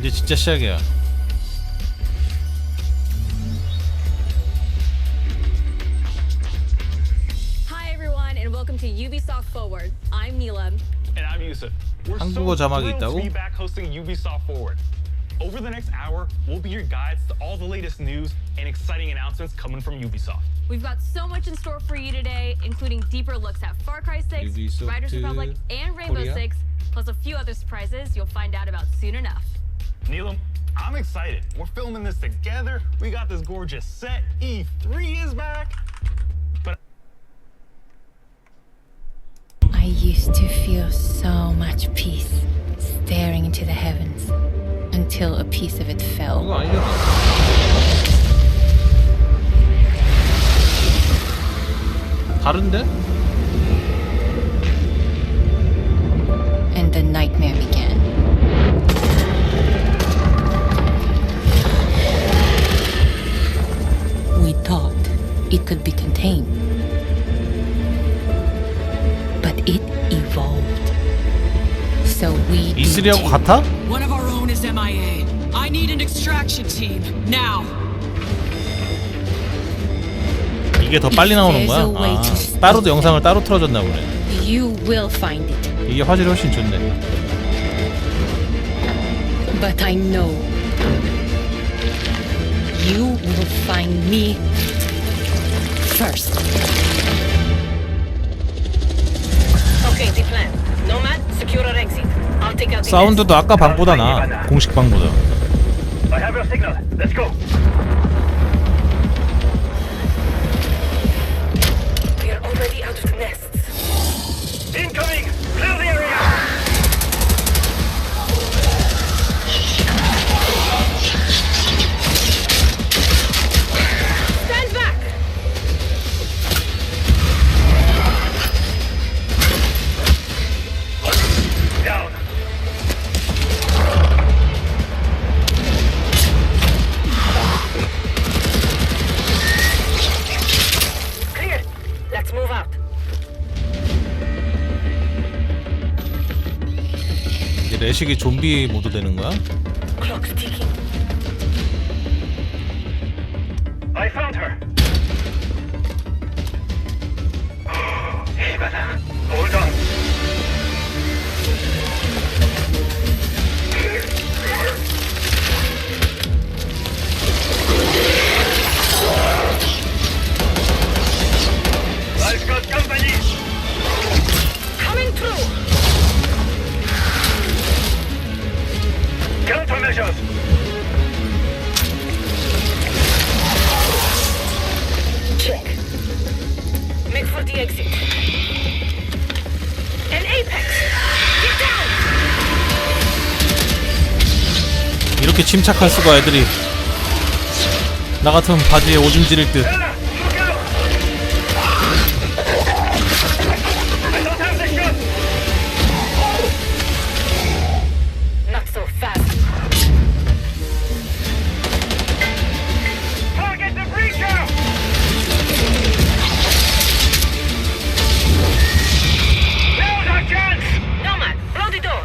이제 진짜 시작이야. Hi everyone and welcome to UbiForward. I'm Neela. And I'm Yusuf. We're 한국어 so 자막이 thrilled to 있다고? be back hosting UbiForward. Over the next hour, we'll be your guides to all the latest news and exciting announcements coming from Ubisoft. We've got so much in store for you today, including deeper looks at Far Cry 6, Ubisoft Riders Republic, and Rainbow Korea? Six, plus a few other surprises you'll find out about soon enough. Neelam, I'm excited. We're filming this together. We got this gorgeous set. E3 is back. But I used to feel so much peace staring into the heavens until a piece of it 그거 fell. 아니잖아. 다른데? And the nightmare began. We thought it could be contained, but it evolved. So we E3하고 did. 같아? One of our own is MIA. I need an extraction team, now. 이게 더 빨리 나오는 거야? 아, 따로도 영상을 따로 틀어줬나 보네. You will find it, 이게 화질이 훨씬 좋네. but I know you will find me first. Okay, the plan. Nomad, secure our exit. I'll take out the 사운드도 아까 방보다 나. 공식 방보다. I have your signal. Let's go. We are already out of the nests. Incoming. Clear the area. Stand back! Down. Clear. Let's move out. 이제 레식이 좀비 모드 되는 거야? Clock's ticking. I found her. Hold on. I've got company. Coming through! Countermeasures. Check. Make for the exit. An apex! Get down! 이렇게 침착할 수가 애들이. 나 같으면 바지에 오줌 지릴 듯. Ella, look out! I don't have the shot. Not so fast. Target the breacher. Now's our chance. Nomad, blow the door.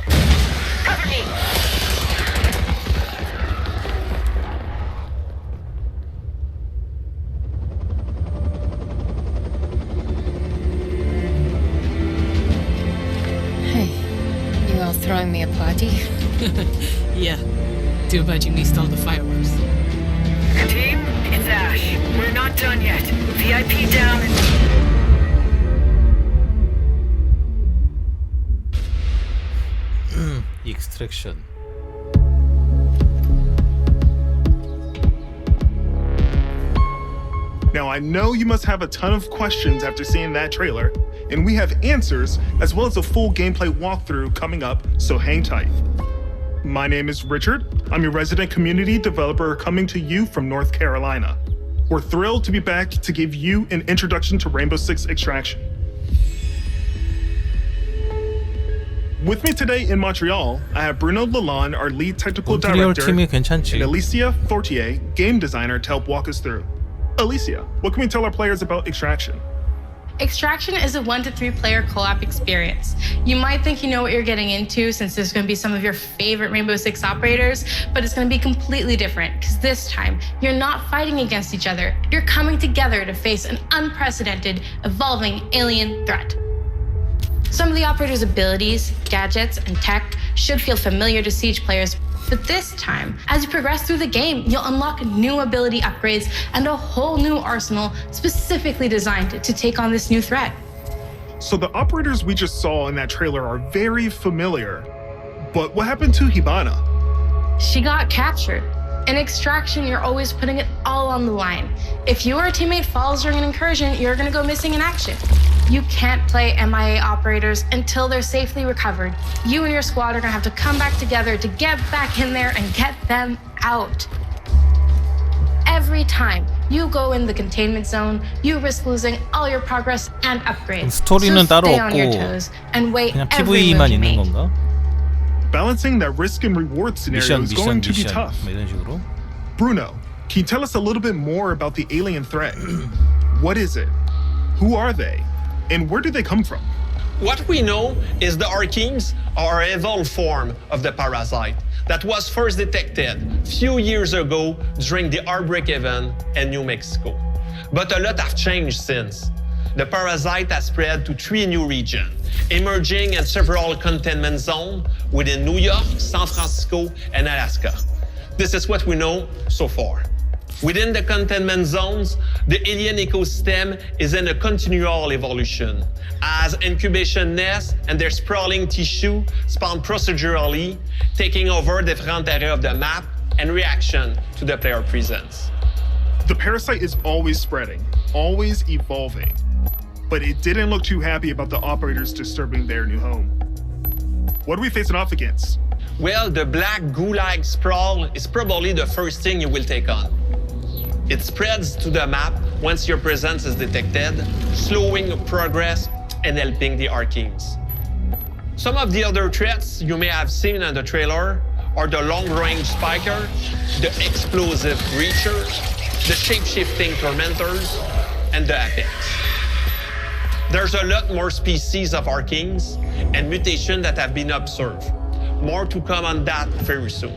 Cover me. Hey, you all throwing me a party? Yeah. Too bad you missed all the fireworks. Team, it's Ash. We're not done yet. VIP down. 익스트랙션. Now, I know you must have a ton of questions after seeing that trailer, and we have answers as well as a full gameplay walkthrough coming up, so hang tight. My name is Richard. I'm your resident community developer coming to you from North Carolina. We're thrilled to be back to give you an introduction to Rainbow Six Extraction. With me today in Montreal, I have Bruno Lalonde, our lead technical 몬트리올 director, 팀이 and 괜찮지. Alicia Fortier, game designer, to help walk us through. Alicia, what can we tell our players about Extraction? Extraction is a 1 to 3 player co-op experience. You might think you know what you're getting into since there's going to be some of your favorite Rainbow Six operators, but it's going to be completely different because this time you're not fighting against each other. You're coming together to face an unprecedented, evolving alien threat. Some of the operators' abilities, gadgets, and tech should feel familiar to Siege players, but this time, as you progress through the game, you'll unlock new ability upgrades and a whole new arsenal specifically designed to take on this new threat. So the operators we just saw in that trailer are very familiar. But what happened to Hibana? She got captured. In Extraction, you're always putting it all on the line. If your teammate falls during an incursion, you're gonna go missing in action. You can't play MIA operators until they're safely recovered. You and your squad are gonna have to come back together to get back in there and get them out. Every time you go in the containment zone, you risk losing all your progress and upgrades. 스토리는 So 따로 stay on your 없고 toes and wait 그냥 every move PVE만 you 있는 make. 건가? Balancing that risk and reward scenario is going to be tough. 뭐 이런 식으로. Bruno, can you tell us a little bit more about the alien threat? What is it? Who are they? And where do they come from? What we know is the Archeans are an evolved form of the parasite that was first detected few years ago during the outbreak event in New Mexico. But a lot have changed since. The parasite has spread to 3 new regions, emerging in several containment zones within New York, San Francisco, and Alaska. This is what we know so far. Within the containment zones, the alien ecosystem is in a continual evolution, as incubation nests and their sprawling tissue spawn procedurally, taking over different areas of the map and reaction to the player presence. The parasite is always spreading, always evolving. But it didn't look too happy about the operators disturbing their new home. What are we facing off against? Well, the black goo-like sprawl is probably the first thing you will take on. It spreads to the map once your presence is detected, slowing progress and helping the Archeans. Some of the other threats you may have seen in the trailer are the long-range spiker, the explosive breacher, the shape-shifting tormentors, and the apex. There's a lot more species of Archeans and mutations that have been observed. More to come on that very soon.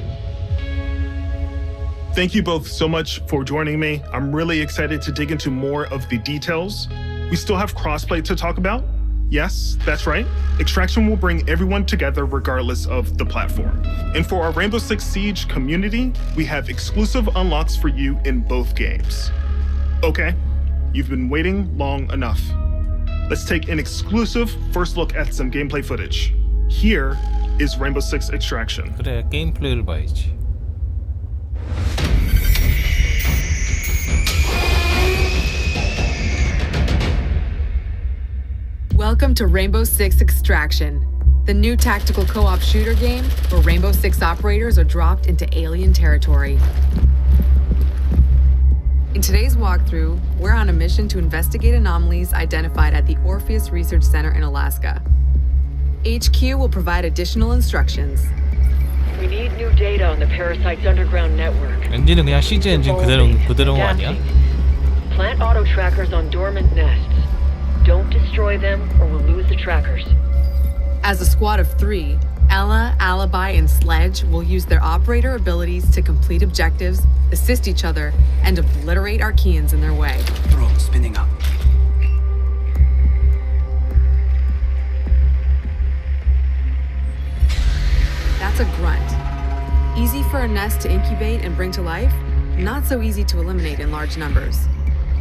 Thank you both so much for joining me. I'm really excited to dig into more of the details. We still have crossplay to talk about. Yes, that's right. Extraction will bring everyone together regardless of the platform. And for our Rainbow Six Siege community, we have exclusive unlocks for you in both games. Okay, you've been waiting long enough. Let's take an exclusive first look at some gameplay footage. Here is Rainbow Six Extraction. 그래, 게임플레이를 봐야지. Welcome to Rainbow Six Extraction, the new tactical co-op shooter game where Rainbow Six operators are dropped into alien territory. In today's walkthrough, we're on a mission to investigate anomalies identified at the Orpheus Research Center in Alaska. HQ will provide additional instructions. We need new data on the parasite's underground network. 엔진은 그냥 CG 엔진 그대로인 거 아니야? Plant auto trackers on dormant nests. Don't destroy them or we'll lose the trackers. As a squad of 3, Ella, Alibi, and Sledge will use their operator abilities to complete objectives, assist each other, and obliterate Archeans in their way. Drone spinning up. That's a grunt. Easy for a nest to incubate and bring to life, not so easy to eliminate in large numbers.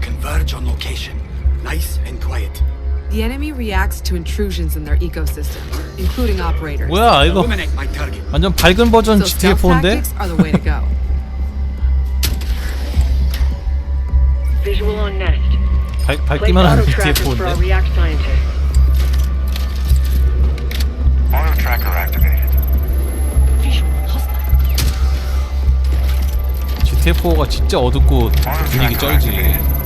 Converge on location. Nice and quiet. The enemy reacts to intrusions in their ecosystem, including operators. 뭐야 이거 Eliminate my target. 완전 밝은 버전 So stealth GTA4인데? tactics are the way to go. Visual on nest. Place 밝기만 auto 하는 trackers for our GTA4인데? React scientists. Auto tracker activated. GTA4가 진짜 어둡고 분위기 쩔지.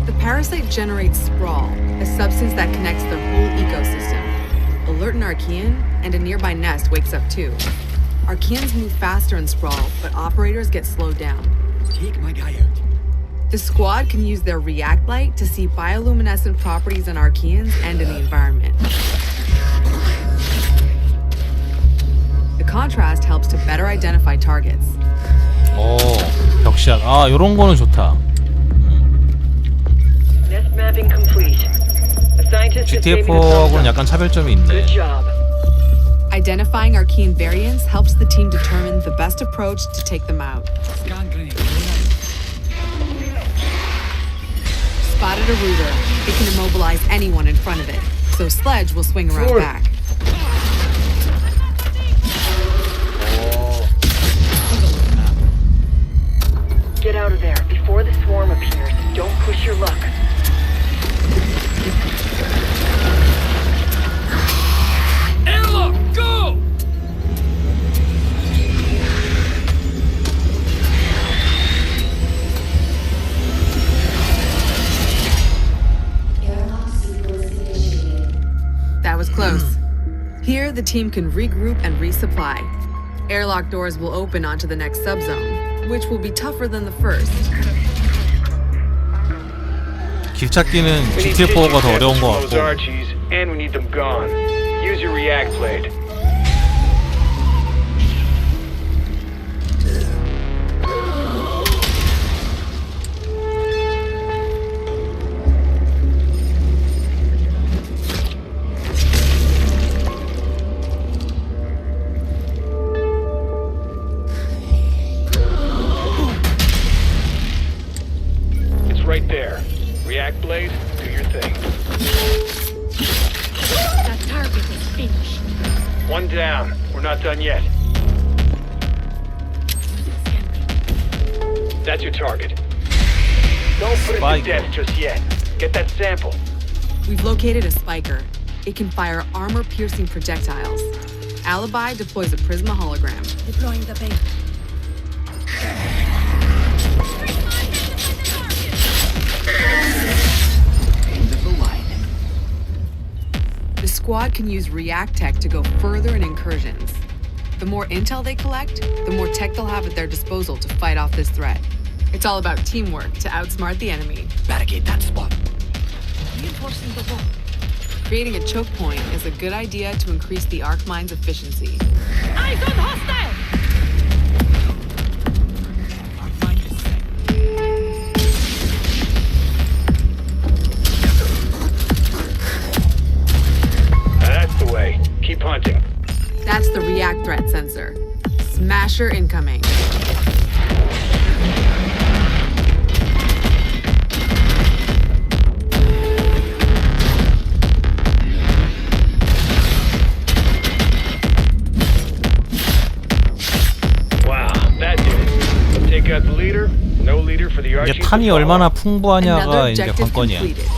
The parasite generates sprawl, a substance that connects their whole ecosystem. Alert an Archean, and a nearby nest wakes up too. Archeans move faster in sprawl, but operators get slowed down. Take my guy out. The squad can use their react light to see bioluminescent properties on Archeans and in the environment. The contrast helps to better identify targets. 오, 벽시약. 아, 요런 거는 좋다. Nest mapping complete. A scientist is saving a thumbs GTA4하고는 up. 약간 차별점이 있네. Good job. Identifying Archean variants helps the team determine the best approach to take them out. Scan grenade. Spotted a rooter. It can immobilize anyone in front of it, so Sledge will swing around back. Get out of there before the swarm appears. Don't push your luck. Airlock, go! That was close. Here, the team can regroup and resupply. Airlock doors will open onto the next subzone, which will be tougher than the first. 길 찾기는 GTA4가 더 어려운 것 같고. And we need them gone. Use your react blade. It's right there. React blade, do your thing. That target is finished. One down. We're not done yet. That's your target. Don't put it Spike. to death just yet. Get that sample. We've located a spiker. It can fire armor-piercing projectiles. Alibi deploys a Prisma hologram. Deploying the bait. End of the line. The squad can use React Tech to go further in incursions. The more intel they collect, the more tech they'll have at their disposal to fight off this threat. It's all about teamwork to outsmart the enemy. Barricade that spot. Reinforcing the wall. Creating a choke point is a good idea to increase the arc mine's efficiency. Eyes on hostile! That's the way. Keep hunting. That's the React threat sensor. Smasher incoming. Wow, that did it. Take out the leader. No leader for the 이제 Archies. 탄이 얼마나 풍부하냐가 Another 이제 objective 관건이야. completed.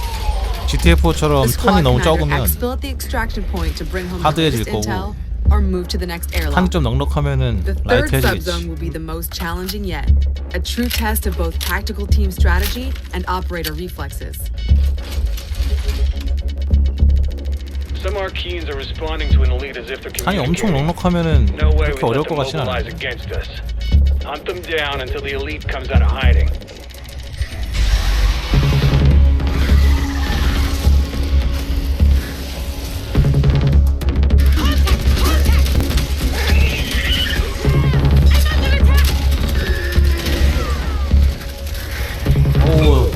GTA4처럼 The squad 탄이 너무 can either 적으면 exfil at the extraction point to bring home the 하드해질 latest intel, 거고. or move to the next 탄이 airlock. 좀 넉넉하면은 The third 라이트해지겠지. subzone will be the most challenging yet. A true test of both tactical team strategy and operator reflexes. Some Archeans are responding to an elite as if they're 탄이 엄청 communicating. 넉넉하면은 No way 그렇게 we 어려울 let 것 them 같진 않아. mobilize against us. Hunt them down until the elite comes out of hiding. 오,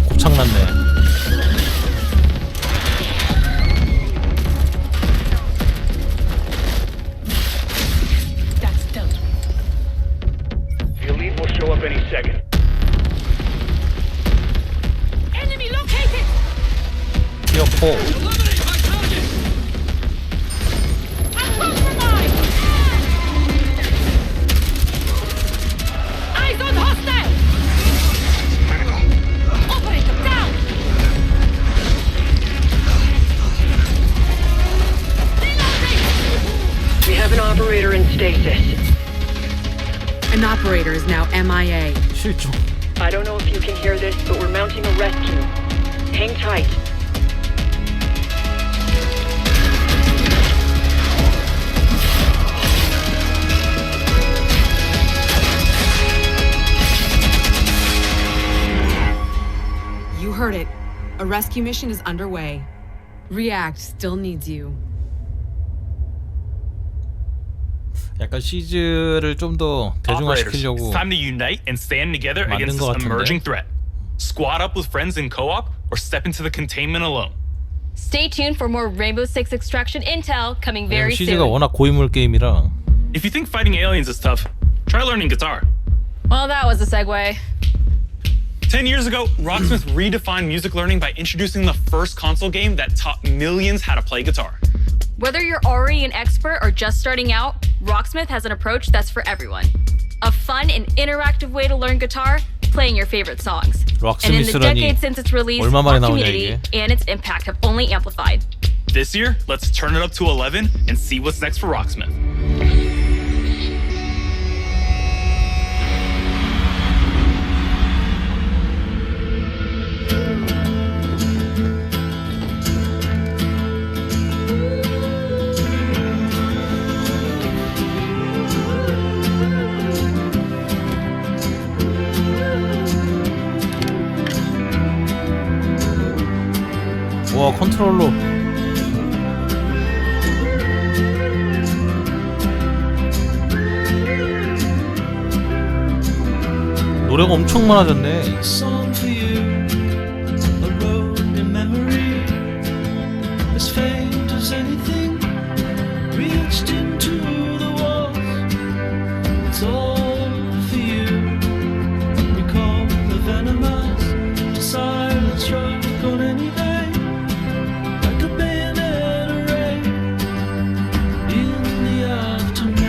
곱창났네. That's dealt with. The elite will show up any second. Enemy located! 티어 4. Eliminate my target! I'm compromised! Eyes on hostile! Operator down! We have an operator in stasis. An operator is now MIA. 실종. I don't know if you can hear this, but we're mounting a rescue. Hang tight. You heard it. A rescue mission is underway. React still needs you. 약간 시즈를 좀 더 대중화시키려고 It's time to unite and stand together 만든 against 것 this 같은데? emerging threat. Squad up with friends in co-op or step into the containment alone. Stay tuned for more Rainbow Six Extraction intel coming very 시즈가 soon. 워낙 고인물 게임이라. If you think fighting aliens is tough, try learning guitar. Well, that was a segue. 10 years ago, Rocksmith redefined music learning by introducing the first console game that taught millions how to play guitar. Whether you're already an expert or just starting out, Rocksmith has an approach that's for everyone. A fun and interactive way to learn guitar, playing your favorite songs. And in the decade since its release, 얼마 our 만에 나오냐, community 이게? and its impact have only amplified. This year, let's turn it up to 11 and see what's next for Rocksmith. 와, 컨트롤러. 노래가 엄청 많아졌네. Song for you, a road in memory, as faint as anything, reached into the walls. It's all for you. Recall the venomous, to silence struck on any day, like a bayonet array in the afternoon.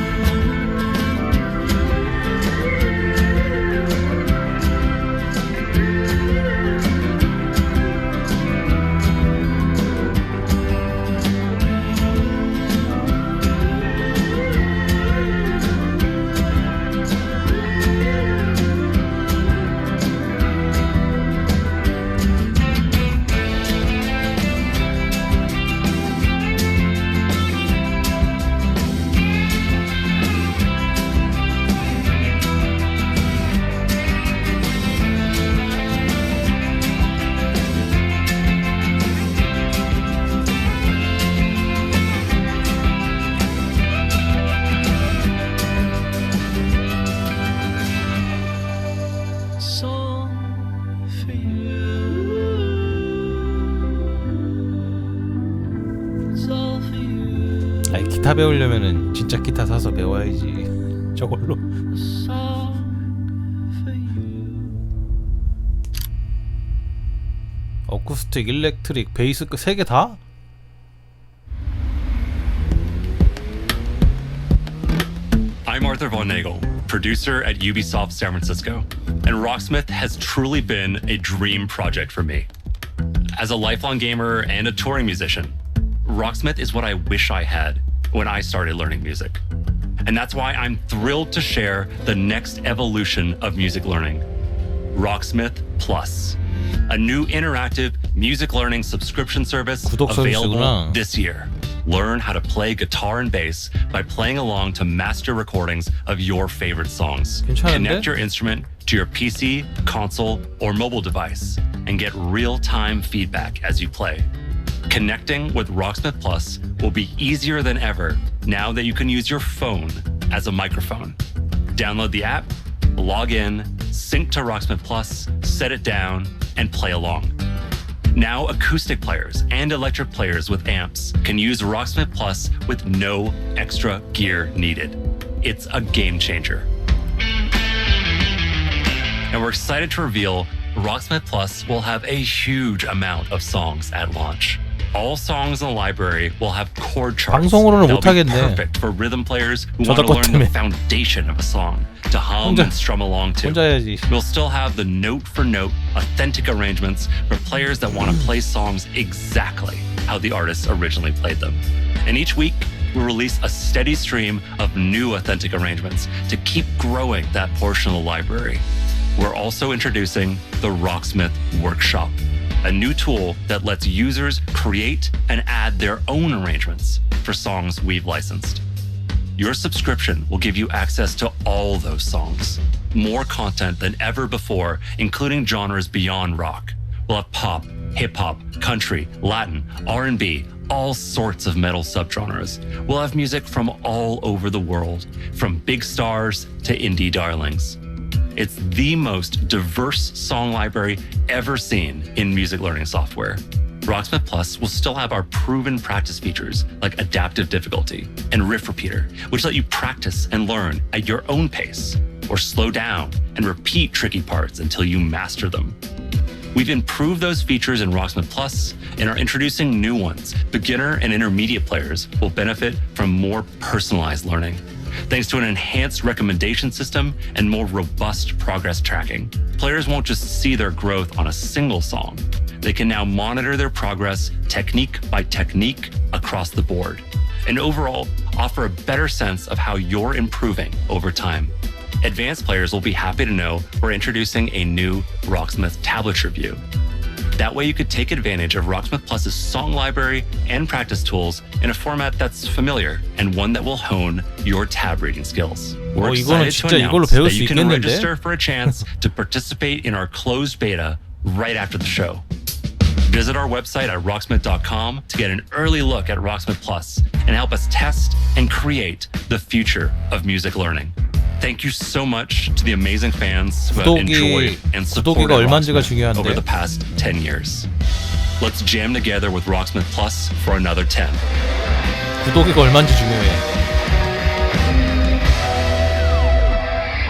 Song for you. It's all for you. 아니, 기타 배우려면은 진짜 기타 사서 배워야지. 저걸로. A song for you. 어쿠스틱, 일렉트릭, 베이스 3개 다? I'm Arthur Von Nagel, producer at Ubisoft San Francisco, and Rocksmith has truly been a dream project for me. As a lifelong gamer and a touring musician, Rocksmith is what I wish I had when I started learning music. And that's why I'm thrilled to share the next evolution of music learning, Rocksmith Plus, a new interactive music learning subscription service 구독 available 서비스구나. this year. Learn how to play guitar and bass by playing along to master recordings of your favorite songs. 괜찮은데? Connect your instrument to your PC, console, or mobile device and get real-time feedback as you play. Connecting with Rocksmith Plus will be easier than ever now that you can use your phone as a microphone. Download the app, log in, sync to Rocksmith Plus, set it down, and play along. Now, acoustic players and electric players with amps can use Rocksmith Plus with no extra gear needed. It's a game changer. And we're excited to reveal Rocksmith Plus will have a huge amount of songs at launch. All songs in the library will have chord charts 방송으로는 that'll 못 be 하겠네. perfect for rhythm players who want to 저작권 learn the 때문에. foundation of a song to hum and strum along to. 혼자 해야지. We'll still have the note-for-note, authentic arrangements for players that want to play songs exactly how the artists originally played them. And each week, we'll release a steady stream of new authentic arrangements to keep growing that portion of the library. We're also introducing the Rocksmith Workshop, a new tool that lets users create and add their own arrangements for songs we've licensed. Your subscription will give you access to all those songs, more content than ever before, including genres beyond rock, We'll have pop, hip-hop, country, Latin, R&B, all sorts of metal subgenres. We'll have music from all over the world, from big stars to indie darlings. It's the most diverse song library ever seen in music learning software. Rocksmith Plus will still have our proven practice features like adaptive difficulty and riff repeater, which let you practice and learn at your own pace, or slow down and repeat tricky parts until you master them. We've improved those features in Rocksmith Plus and are introducing new ones. Beginner and intermediate players will benefit from more personalized learning, thanks to an enhanced recommendation system and more robust progress tracking. Players won't just see their growth on a single song. They can now monitor their progress technique by technique across the board, and overall offer a better sense of how you're improving over time. Advanced players will be happy to know we're introducing a new Rocksmith tablature view. That way you could take advantage of Rocksmith Plus's song library and practice tools in a format that's familiar and one that will hone your tab reading skills. We're excited to announce that you can register for a chance to participate in our closed beta right after the show. Visit our website at rocksmith.com to get an early look at Rocksmith Plus and help us test and create the future of music learning. Thank you so much to the amazing fans who have enjoyed and supported Rocksmith over the past 10 years. Let's jam together with Rocksmith Plus for another 10. 구독이가 얼마인지 중요해.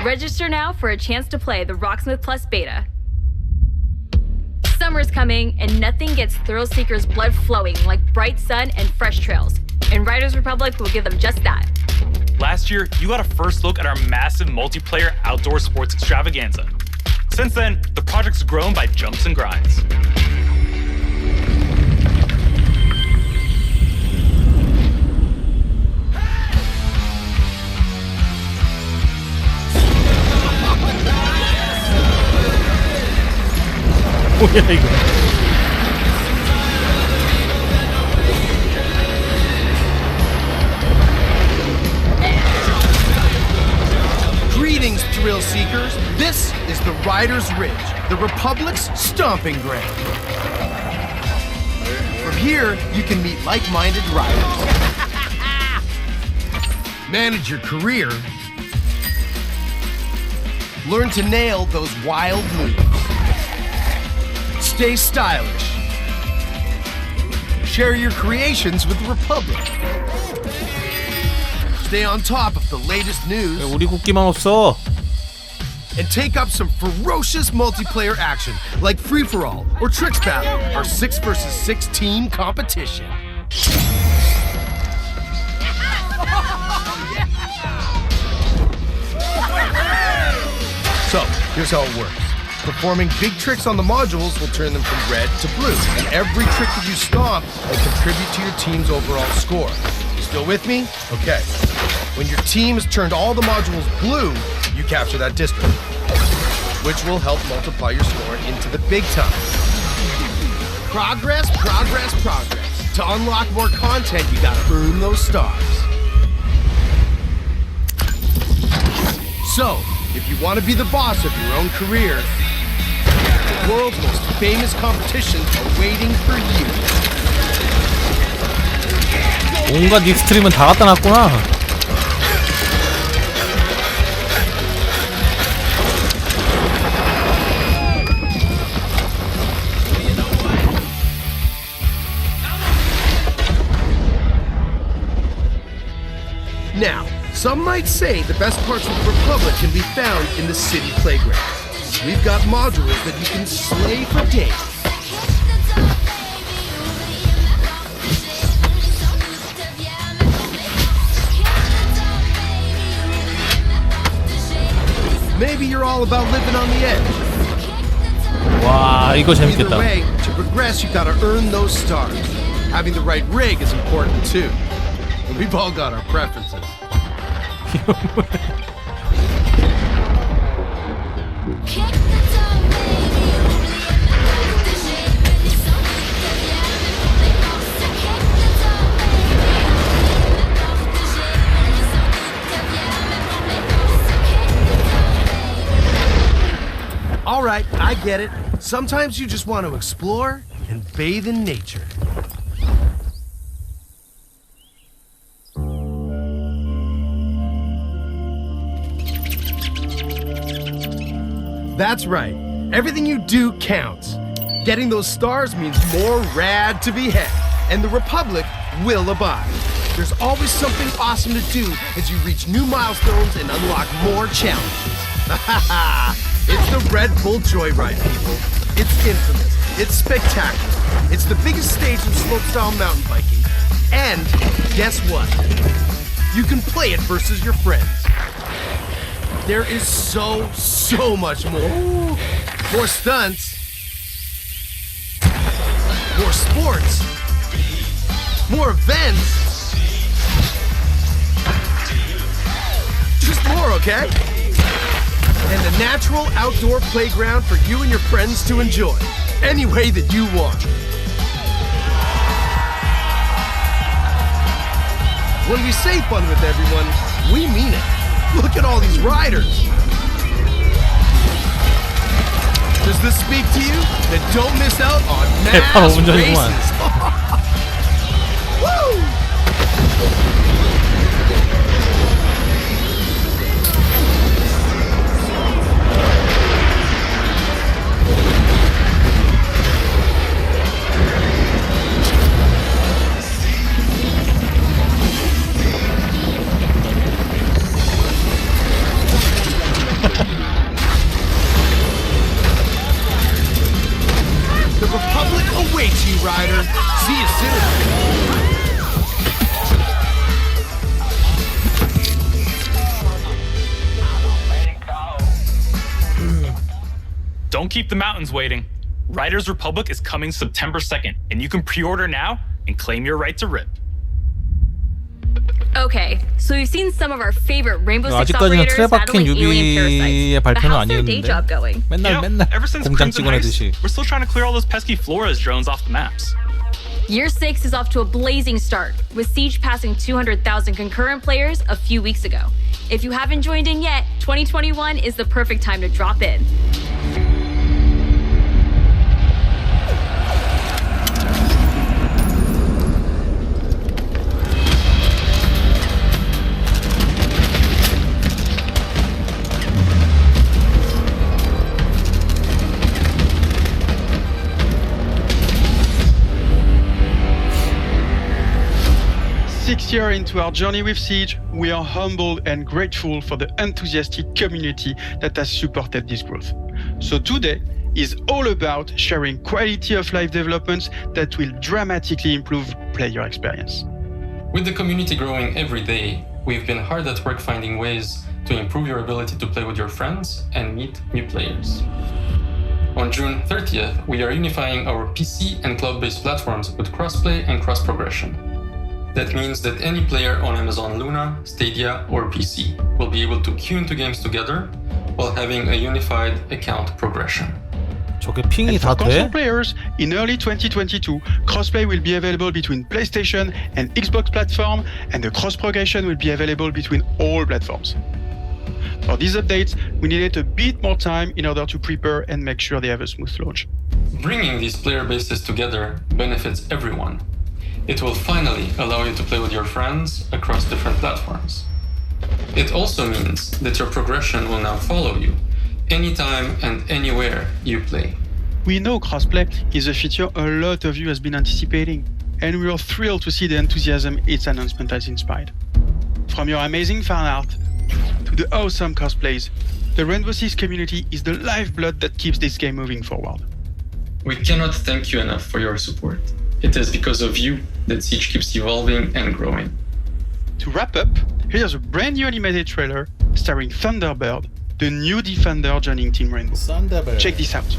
Register now for a chance to play the Rocksmith Plus beta. Summer's coming, and nothing gets thrill seekers' blood flowing like bright sun and fresh trails. And Riders Republic will give them just that. Last year, you got a first look at our massive multiplayer outdoor sports extravaganza. Since then, the project's grown by jumps and grinds. 뭐야 이거? Greetings, thrill seekers. This is the Riders Ridge, the Republic's stomping ground. From here, you can meet like-minded riders, manage your career, learn to nail those wild moves, stay stylish, share your creations with the Republic, stay on top of the latest news, 우리 국기만 없어. and take up some ferocious multiplayer action like Free-for-All or Tricks Battle, our 6 versus 6 team competition. So, here's how it works. Performing big tricks on the modules will turn them from red to blue, and every trick that you stomp will contribute to your team's overall score. You still with me? Okay. When your team has turned all the modules blue, you capture that district, which will help multiply your score into the big time. Progress, progress, progress. To unlock more content, you gotta earn those stars. So, if you want to be the boss of your own career, the world's most famous competitions are waiting for you. 온갖 닉스트림은 다 갖다 놨구나. Now, some might say the best parts of the Republic can be found in the city playground. We've got modules that you can slay for days. Maybe you're all about living on the edge. 와, 이거 재밌겠다. Either way, to progress, you gotta earn those stars. Having the right rig is important too. And we've all got our preferences. All right, I get it. Sometimes you just want to explore and bathe in nature. That's right. Everything you do counts. Getting those stars means more rad to be had, and the Republic will abide. There's always something awesome to do as you reach new milestones and unlock more challenges. It's the Red Bull Joyride, people. It's infamous. It's spectacular. It's the biggest stage of slopestyle mountain biking. And guess what? You can play it versus your friends. There is so much more. More stunts. More sports. More events. Just more, okay? And a natural outdoor playground for you and your friends to enjoy, any way that you want. When we say fun with everyone, we mean it. Look at all these riders. Does this speak to you? Then don't miss out on mass races. Woo! The Republic awaits you, Ryder. See you soon. Don't keep the mountains waiting. Riders Republic is coming September 2nd, and you can pre-order now and claim your right to rip. Okay, so we've seen some of our favorite Rainbow Six 아직까지는 operators 틀에 박힌 battling alien 유비의 parasites. But 발표는 how's their day 아니었는데 job going? 맨날 Ever since 공장 Crimson 찍어내듯이. Heist, we're still trying to clear all those pesky Flores drones off the maps. Year 6 is off to a blazing start, with Siege passing 200,000 concurrent players a few weeks ago. If you haven't joined in yet, 2021 is the perfect time to drop in. Six years into our journey with Siege, we are humbled and grateful for the enthusiastic community that has supported this growth. So today is all about sharing quality of life developments that will dramatically improve player experience. With the community growing every day, we've been hard at work finding ways to improve your ability to play with your friends and meet new players. On June 30th, we are unifying our PC and cloud-based platforms with crossplay and cross-progression. That means that any player on Amazon Luna, Stadia, or PC will be able to queue into games together while having a unified account progression. 저게 핑이 And 다 for console 돼? players, in early 2022, crossplay will be available between PlayStation and Xbox platform, and the cross-progression will be available between all platforms. For these updates, we needed a bit more time in order to prepare and make sure they have a smooth launch. Bringing these player bases together benefits everyone. It will finally allow you to play with your friends across different platforms. It also means that your progression will now follow you, anytime and anywhere you play. We know crossplay is a feature a lot of you has been anticipating, and we are thrilled to see the enthusiasm its announcement has inspired. From your amazing fan art to the awesome cosplays, the Rainbow Six community is the lifeblood that keeps this game moving forward. We cannot thank you enough for your support. It is because of you that Siege keeps evolving and growing. To wrap up, here's a brand new animated trailer starring Thunderbird, the new Defender joining Team Rainbow. Thunderbird. Check this out.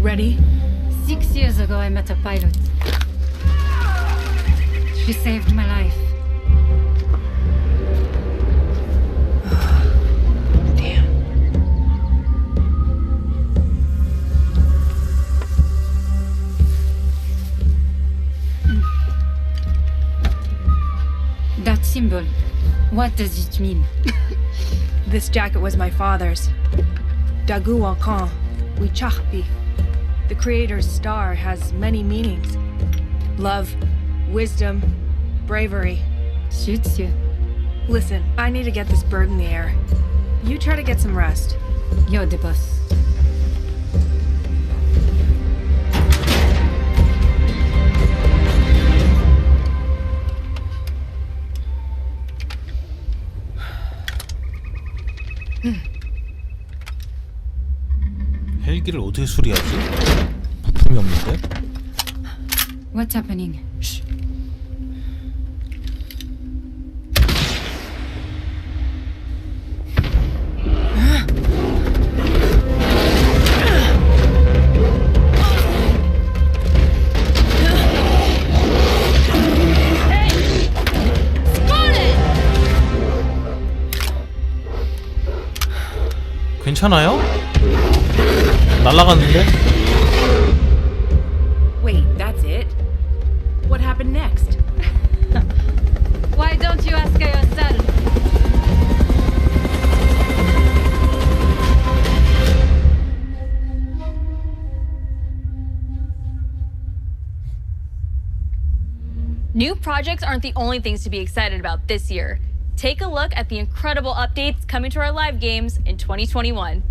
Ready? 6 years ago, I met a pilot. She saved my life. That symbol, What does it mean? This jacket was my father's. Dagu Wankan, Wichahpi. The creator's star has many meanings. Love, wisdom, bravery. Suits you. Listen, I need to get this bird in the air. You try to get some rest. You're the boss. 헬기를 어떻게 수리하지? 부품이 없는데? What's happening? 괜찮아요? 날아갔는데? Wait, that's it? What happened next? Why don't you ask her yourself? New projects aren't the only things to be excited about this year. Take a look at the incredible updates coming to our live games in 2021.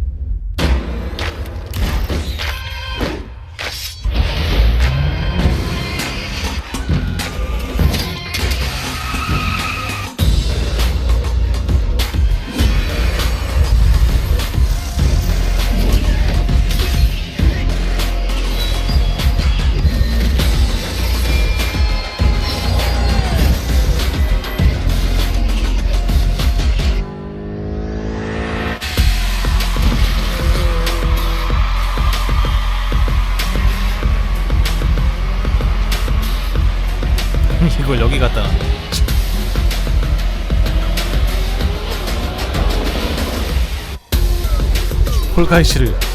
이걸 여기 갖다 놨네. 홀가이시를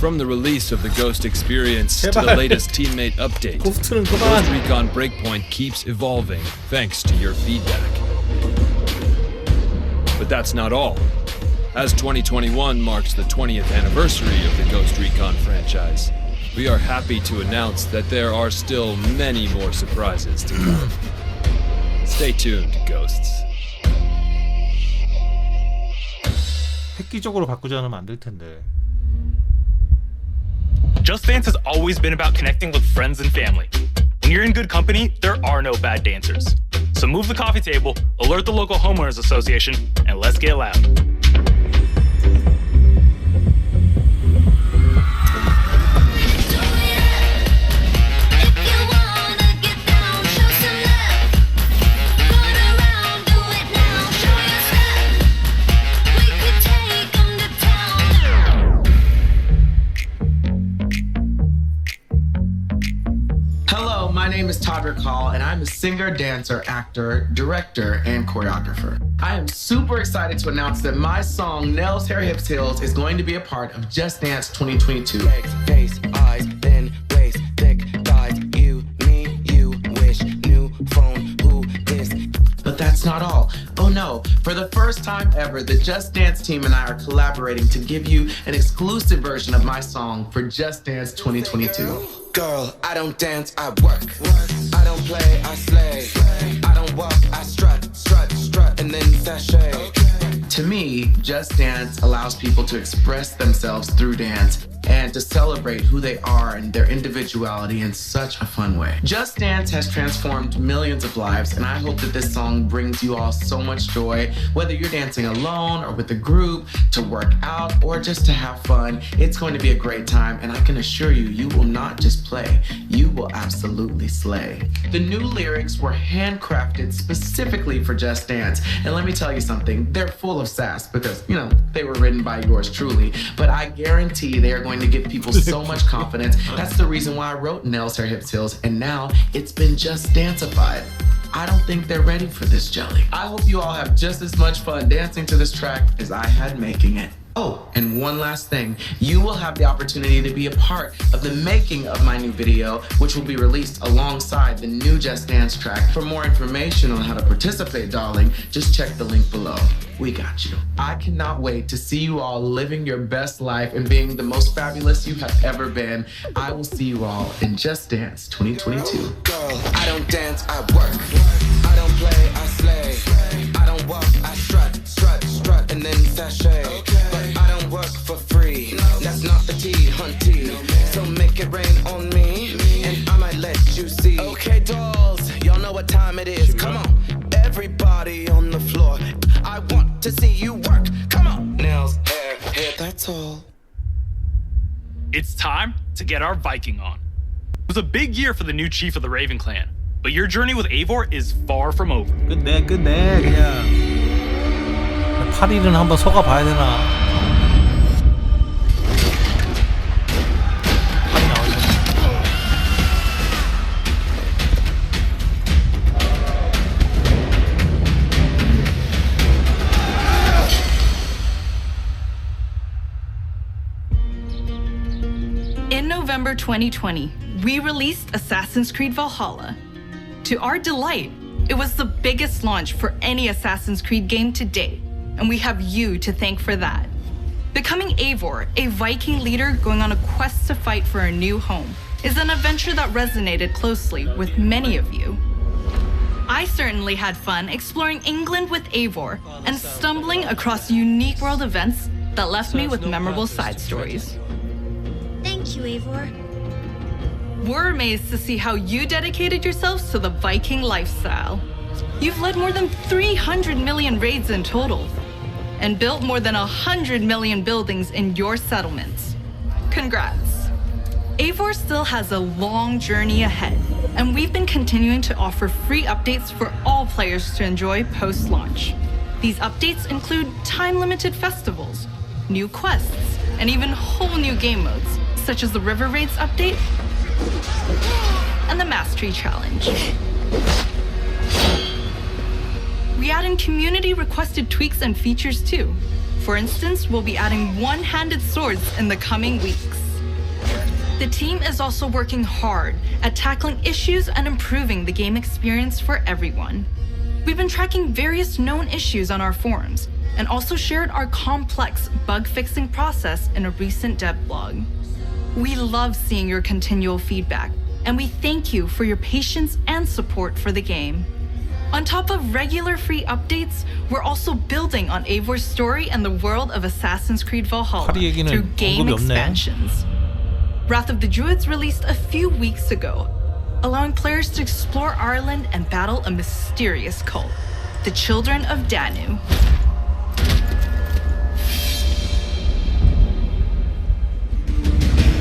From the release of the Ghost experience to the latest teammate update, Ghost Recon Breakpoint keeps evolving thanks to your feedback. But that's not all. As 2021 marks the 20th anniversary of the Ghost Recon franchise, we are happy to announce that there are still many more surprises to come. Stay tuned, Ghosts. 획기적으로 바꾸지 않으면 안 될 텐데. Just Dance has always been about connecting with friends and family. When you're in good company, there are no bad dancers. So move the coffee table, alert the local homeowners association, and let's get loud. My name is Todd Rickall, and I'm a singer, dancer, actor, director, and choreographer. I am super excited to announce that my song, Nell's Hair Hips Hills, is going to be a part of Just Dance 2022. Legs, face, eyes, then waist, thick thighs, you, me, you, wish, new phone, who, this. The But that's not all. Oh no, for the first time ever, the Just Dance team and I are collaborating to give you an exclusive version of my song for Just Dance 2022. Girl, I don't dance, I work. I don't play, I slay. I don't walk, I strut, strut, strut, and then sashay. To me, Just Dance allows people to express themselves through dance and to celebrate who they are and their individuality in such a fun way. Just Dance has transformed millions of lives, and I hope that this song brings you all so much joy, whether you're dancing alone or with a group, to work out, or just to have fun. It's going to be a great time, and I can assure you, you will not just play, you will absolutely slay. The new lyrics were handcrafted specifically for Just Dance, and let me tell you something, they're full of sass because, you know, they were written by yours truly, but I guarantee they are going to give people so much confidence. That's the reason why I wrote Nails, Hair, Hips, Heels, and now it's been Just Danceified. I don't think they're ready for this jelly. I hope you all have just as much fun dancing to this track as I had making it. Oh, and one last thing. You will have the opportunity to be a part of the making of my new video, which will be released alongside the new Just Dance track. For more information on how to participate, darling, just check the link below. We got you. I cannot wait to see you all living your best life and being the most fabulous you have ever been. I will see you all in Just Dance 2022. Girl, I don't dance, I work. I don't play, I slay. I don't walk, I strut, strut, strut, and then sashay. But I don't work for free. That's not the tea, hunty. So make it rain on me, and I might let you see. Okay, dolls, y'all know what time it is. Come on, everybody on the floor. I want to see you work. Come on, nails, hair, that's all. It's time to get our Viking on. It was a big year for the new chief of the Raven clan, but your journey with Eivor is far from over. 끝내 그냥 8일은 한번 속아 봐야 되나. In November 2020, we released Assassin's Creed Valhalla. To our delight, it was the biggest launch for any Assassin's Creed game to date, and we have you to thank for that. Becoming Eivor, a Viking leader going on a quest to fight for a new home, is an adventure that resonated closely with many of you. I certainly had fun exploring England with Eivor and stumbling across unique world events that left me with memorable side stories. Thank you, Eivor. We're amazed to see how you dedicated yourselves to the Viking lifestyle. You've led more than 300 million raids in total and built more than 100 million buildings in your settlements. Congrats. Eivor still has a long journey ahead, and we've been continuing to offer free updates for all players to enjoy post-launch. These updates include time-limited festivals, new quests, and even whole new game modes, such as the River Raids update and the Mastery Challenge. We add in community-requested tweaks and features too. For instance, we'll be adding one-handed swords in the coming weeks. The team is also working hard at tackling issues and improving the game experience for everyone. We've been tracking various known issues on our forums and also shared our complex bug-fixing process in a recent dev blog. We love seeing your continual feedback, and we thank you for your patience and support for the game. On top of regular free updates, we're also building on Eivor's story and the world of Assassin's Creed Valhalla through game expansions. Wrath of the Druids released a few weeks ago, allowing players to explore Ireland and battle a mysterious cult, the Children of Danu.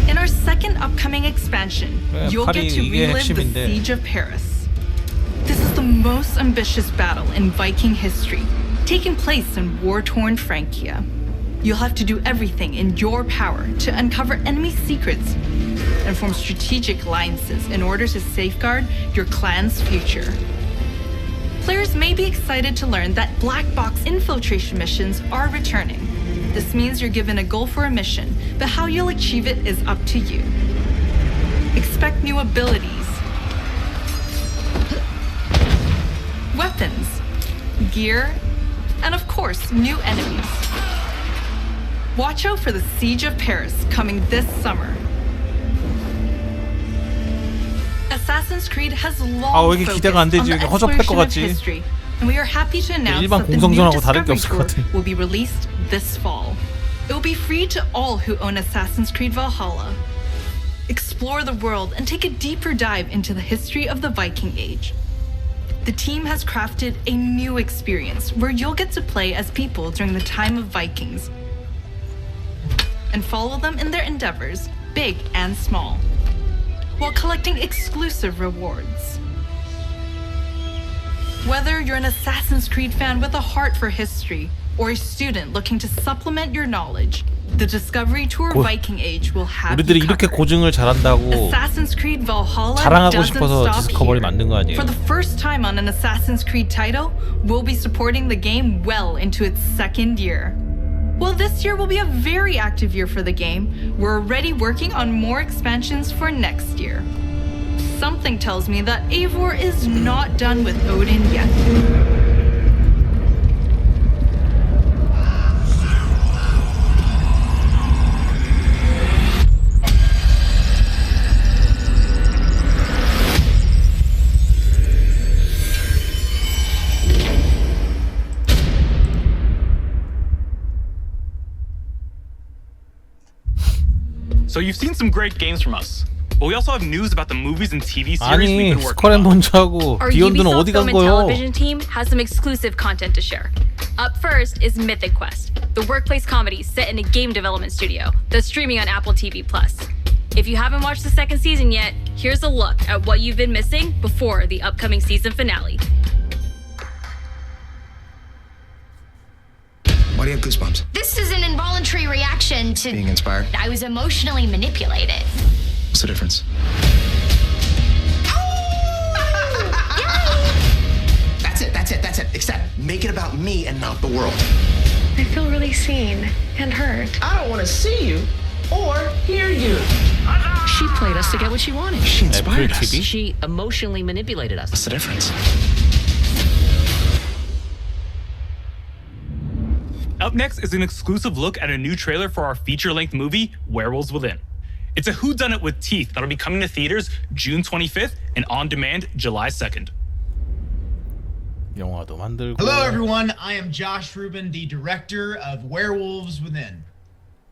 In our second upcoming expansion, you'll get to relive the Siege of Paris. This is the most ambitious battle in Viking history, taking place in war-torn Francia. You'll have to do everything in your power to uncover enemy secrets and form strategic alliances in order to safeguard your clan's future. Players may be excited to learn that black box infiltration missions are returning. This means you're given a goal for a mission, but how you'll achieve it is up to you. Expect new abilities, weapons, gear, and of course, new enemies. Watch out for the Siege of Paris coming this summer. Assassin's Creed has long 왜 이렇게 기대가 안 되지? 허접할 것 같지? history, and we are happy to announce 일반 that the new 공성전하고 다를 게 Discovery 없을 것 Tour 같아. will be released this fall. It will be free to all who own Assassin's Creed Valhalla. Explore the world and take a deeper dive into the history of the Viking Age. The team has crafted a new experience where you'll get to play as people during the time of Vikings and follow them in their endeavors, big and small, while collecting exclusive rewards. Whether you're an Assassin's Creed fan with a heart for history or a student looking to supplement your knowledge, the Discovery Tour Viking Age will have 우리들이 you 이렇게 covered. 고증을 잘한다고 Assassin's Creed Valhalla 자랑하고 doesn't 싶어서 stop 디스커버리 here. 만든 거 아니에요? For the first time on an Assassin's Creed title, we'll be supporting the game well into its second year. Well, this year will be a very active year for the game. We're already working on more expansions for next year. Something tells me that Eivor is not done with Odin yet. So you've seen some great games from us, but we also have news about the movies and TV series 아니 we've been working on. 스컬앤본즈하고 Our 비욘드는 Ubisoft 어디 간 Film and 거요? Television team has some exclusive content to share. Up first is Mythic Quest, the workplace comedy set in a game development studio that's streaming on Apple TV+. If you haven't watched the second season yet, here's a look at what you've been missing before the upcoming season finale. Why do you have goosebumps? This is an involuntary reaction to Being inspired? I was emotionally manipulated. What's the difference? That's it. Except make it about me and not the world. I feel really seen and heard. I don't want to see you or hear you. She played us to get what she wanted. She inspired us. She emotionally manipulated us. What's the difference? Up next is an exclusive look at a new trailer for our feature-length movie, Werewolves Within. It's a whodunit with teeth that'll be coming to theaters June 25th and on demand July 2nd. 영화도 만들고. Hello, everyone. I am Josh Rubin, the director of Werewolves Within.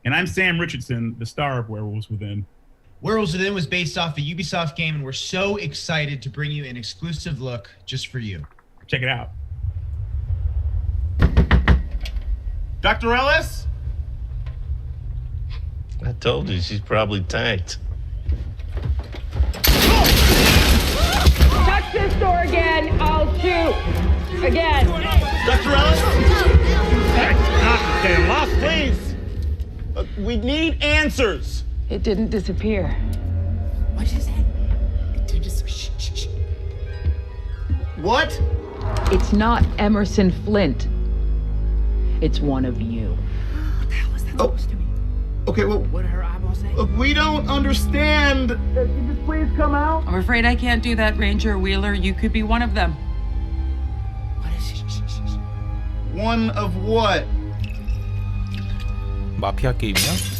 And I'm Sam Richardson, the star of Werewolves Within. Werewolves Within was based off a Ubisoft game, and we're so excited to bring you an exclusive look just for you. Check it out. Dr. Ellis? I told you, she's probably tanked. Touch this door again, I'll shoot. Again. Dr. Ellis? Get lost, please. We need answers. It didn't disappear. What did you say? Shh. What? It's not Emerson Flint. It's one of you. What the hell is that supposed to mean? Okay, well, what did her eyeball say? We don't understand. Could you just please come out? I'm afraid I can't do that, Ranger Wheeler. You could be one of them. What is it? One of what? 마피아 게임이야?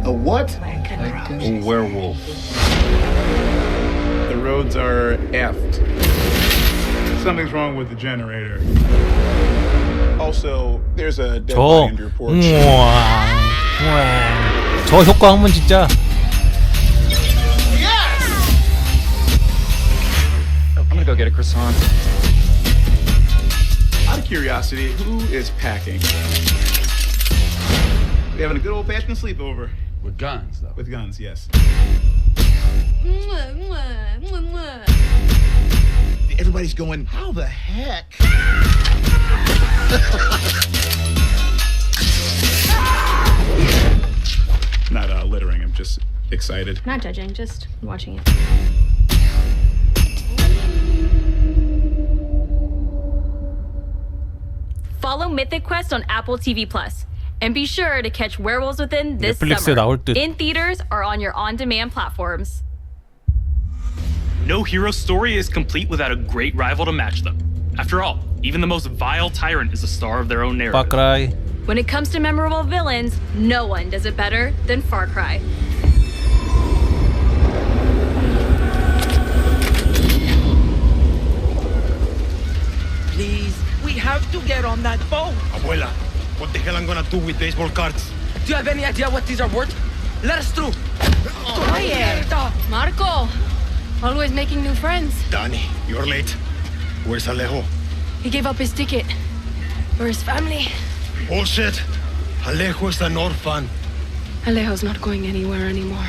A what? A werewolf. The roads are effed. Something's wrong with the generator. Also, there's a dead body under your porch. 우와. 저 효과 한번 진짜. I'm gonna go get a croissant. Out of curiosity, who is packing? We having a good old-fashioned sleepover. With guns, though. With guns, yes. Everybody's going, how the heck? Not littering, I'm just excited. Not judging, just watching it. Follow Mythic Quest on Apple TV+. And be sure to catch Werewolves Within this 넷플릭스에 나올 summer. 듯. In theaters or on your on-demand platforms. No hero story is complete without a great rival to match them. After all, even the most vile tyrant is a star of their own narrative. Far Cry. When it comes to memorable villains, no one does it better than Far Cry. Please, we have to get on that boat. Abuela, what the hell I'm gonna do with baseball cards? Do you have any idea what these are worth? Let us through. Quiet. Marco, always making new friends. Danny, you're late. Where's Alejo? He gave up his ticket for his family. Bullshit. Alejo is an orphan. Alejo's not going anywhere anymore.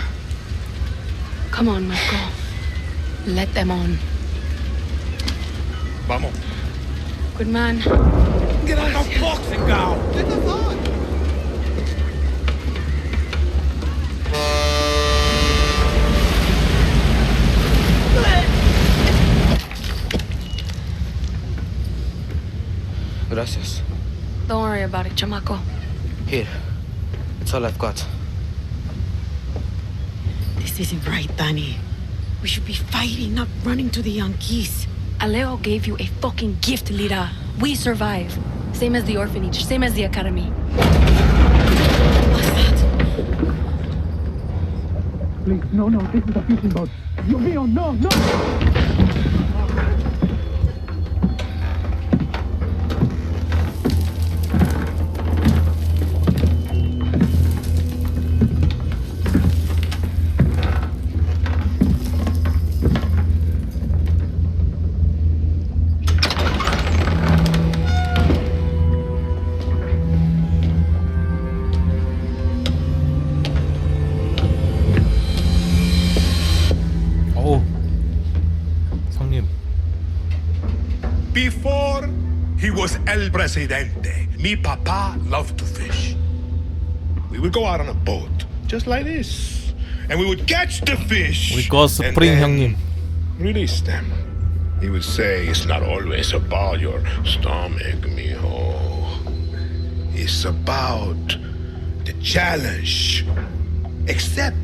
Come on, Marco. Let them on. Vamos. Good man. Get out of boxing now. Get us on. Gracias. Don't worry about it, chamaco. Here. It's all I've got. This isn't right, Danny. We should be fighting, not running to the Yankees. Alejo gave you a fucking gift, Lira. We survive. Same as the orphanage, same as the academy. What's that? Please, no, this is a fishing boat. Yu-Gi-Oh, no! Before he was El Presidente, mi papa loved to fish. We would go out on a boat, just like this, and we would catch the fish 우리 거 스프링 형님. Release them. He would say, it's not always about your stomach, mijo. It's about the challenge. Except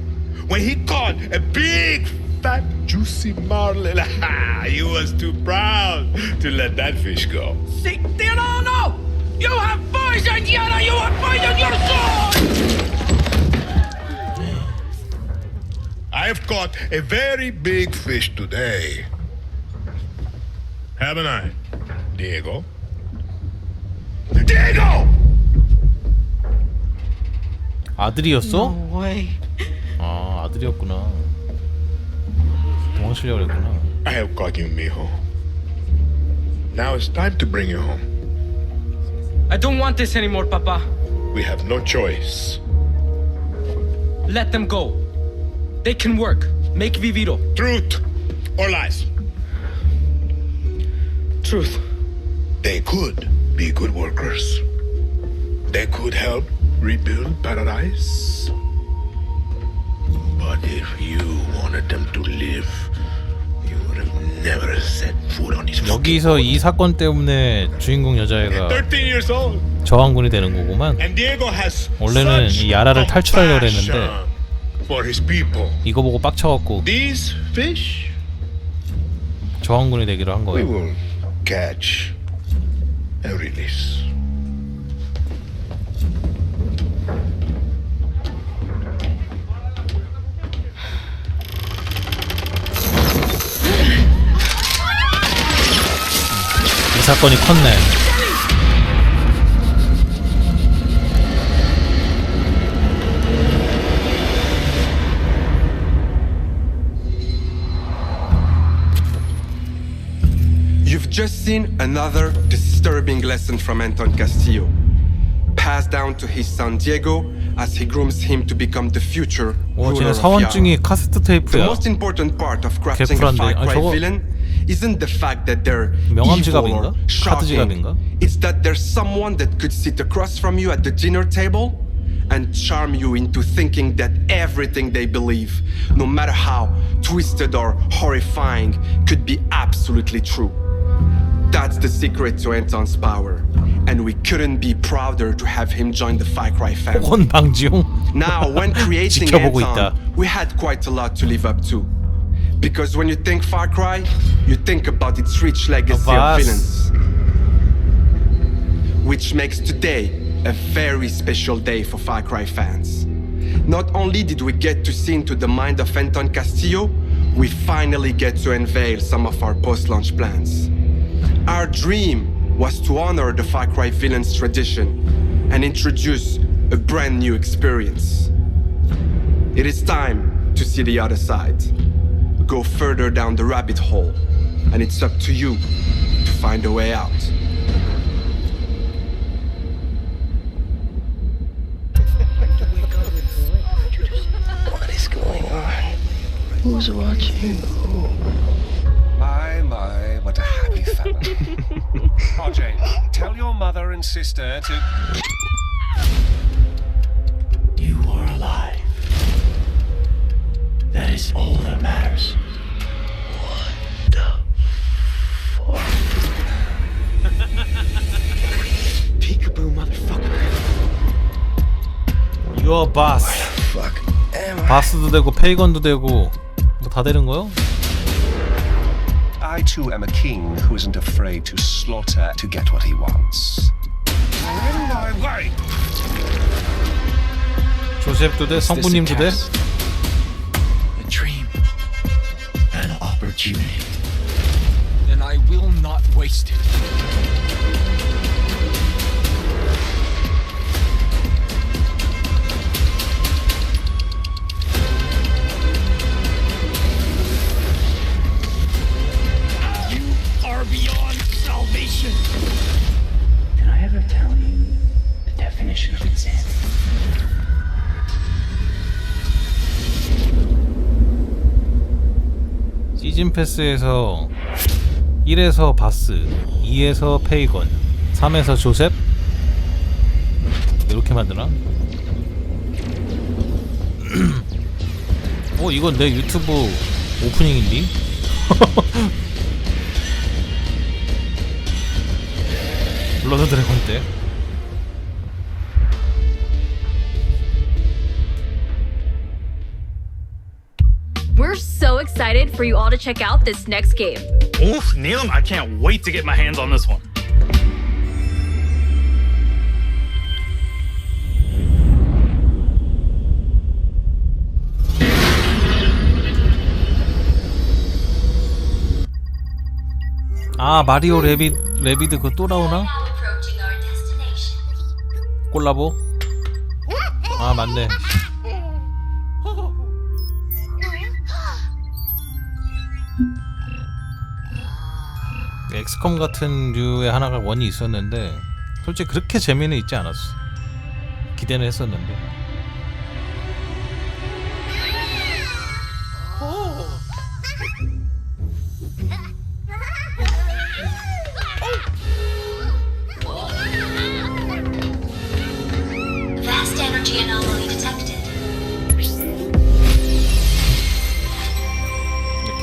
when he caught a big, fat, juicy marlin, he was too proud to let that fish go. See, Tirano! You have poisoned Yana! You have poisoned your soul! I have caught a very big fish today. Haven't I, Diego? Diego! 아들이었어? No way. 아, 아들이었구나. 도망치려고 그랬구나. I have caught you, mijo. Now it's time to bring you home. I don't want this anymore, Papa. We have no choice. Let them go. They can work. Make Viviro. Truth or lies? Truth. They could be good workers. They could help rebuild paradise. But if you wanted them to live, you would have never set foot on his 여기서 이 사건 때문에 주인공 여자애가 13 years old. 저항군이 되는 거구만. And Diego has 원래는 이 야라를 탈출하려고 했는데 for his people. 이거 보고 빡쳐갖고 These fish 저항군이 되기로 한 we 거예요. will catch and release. 이 사건이 컸네. You've just seen another disturbing lesson from Anton Castillo, passed down to his son Diego as he grooms him to become the future 와, ruler 쟤네 of 사원증이 Yara. 카세트 The 테이프야. most important part of crafting a 개풀한데. Far 아니, Cry 저거 villain isn't the fact that they're 명함 evil 지갑인가? or 카드 shocking. 지갑인가? It's that there's someone that could sit across from you at the dinner table and charm you into thinking that everything they believe, no matter how twisted or horrifying, could be absolutely true. That's the secret to Anton's power, and we couldn't be prouder to have him join the Far Cry family. 폭언 방지용. Now, when creating 지켜보고 Anton, 있다. we had quite a lot to live up to. Because when you think Far Cry, you think about its rich legacy of villains. Which makes today a very special day for Far Cry fans. Not only did we get to see into the mind of Anton Castillo, we finally get to unveil some of our post-launch plans. Our dream was to honor the Far Cry villains' tradition and introduce a brand new experience. It is time to see the other side. Go further down the rabbit hole, and it's up to you to find a way out. What is going on? Who's watching who? My, what a happy family. RJ, tell your mother and sister to... You are alive. That is all that matters. What the fuck? Peekaboo, motherfucker. Your boss. 바스도 되고 페이건도 되고 뭐 다 되는 거요? I too am a king who isn't afraid to slaughter to get what he wants. In my way. 조셉도 돼, 성부님도 돼. A dream, an opportunity. Then I will not waste it. Beyond salvation. Did I ever tell you the definition of insanity? 시즌 패스에서 1에서 바스, 2에서 페이건, 3에서 조셉 이렇게 만드나? 이건 내 유튜브 오프닝인데? 블러드 드래곤 때 We're so excited for you all to check out this next game. Oof, Neelam, I can't wait to get my hands on this one. 아, 마리오 레비드 그거 또 나오나? 콜라보? 아, 맞네. 엑스컴 같은 류의 하나가 원이 있었는데 솔직히 그렇게 재미는 있지 않았어. 기대는 했었는데. Vast energy anomaly detected.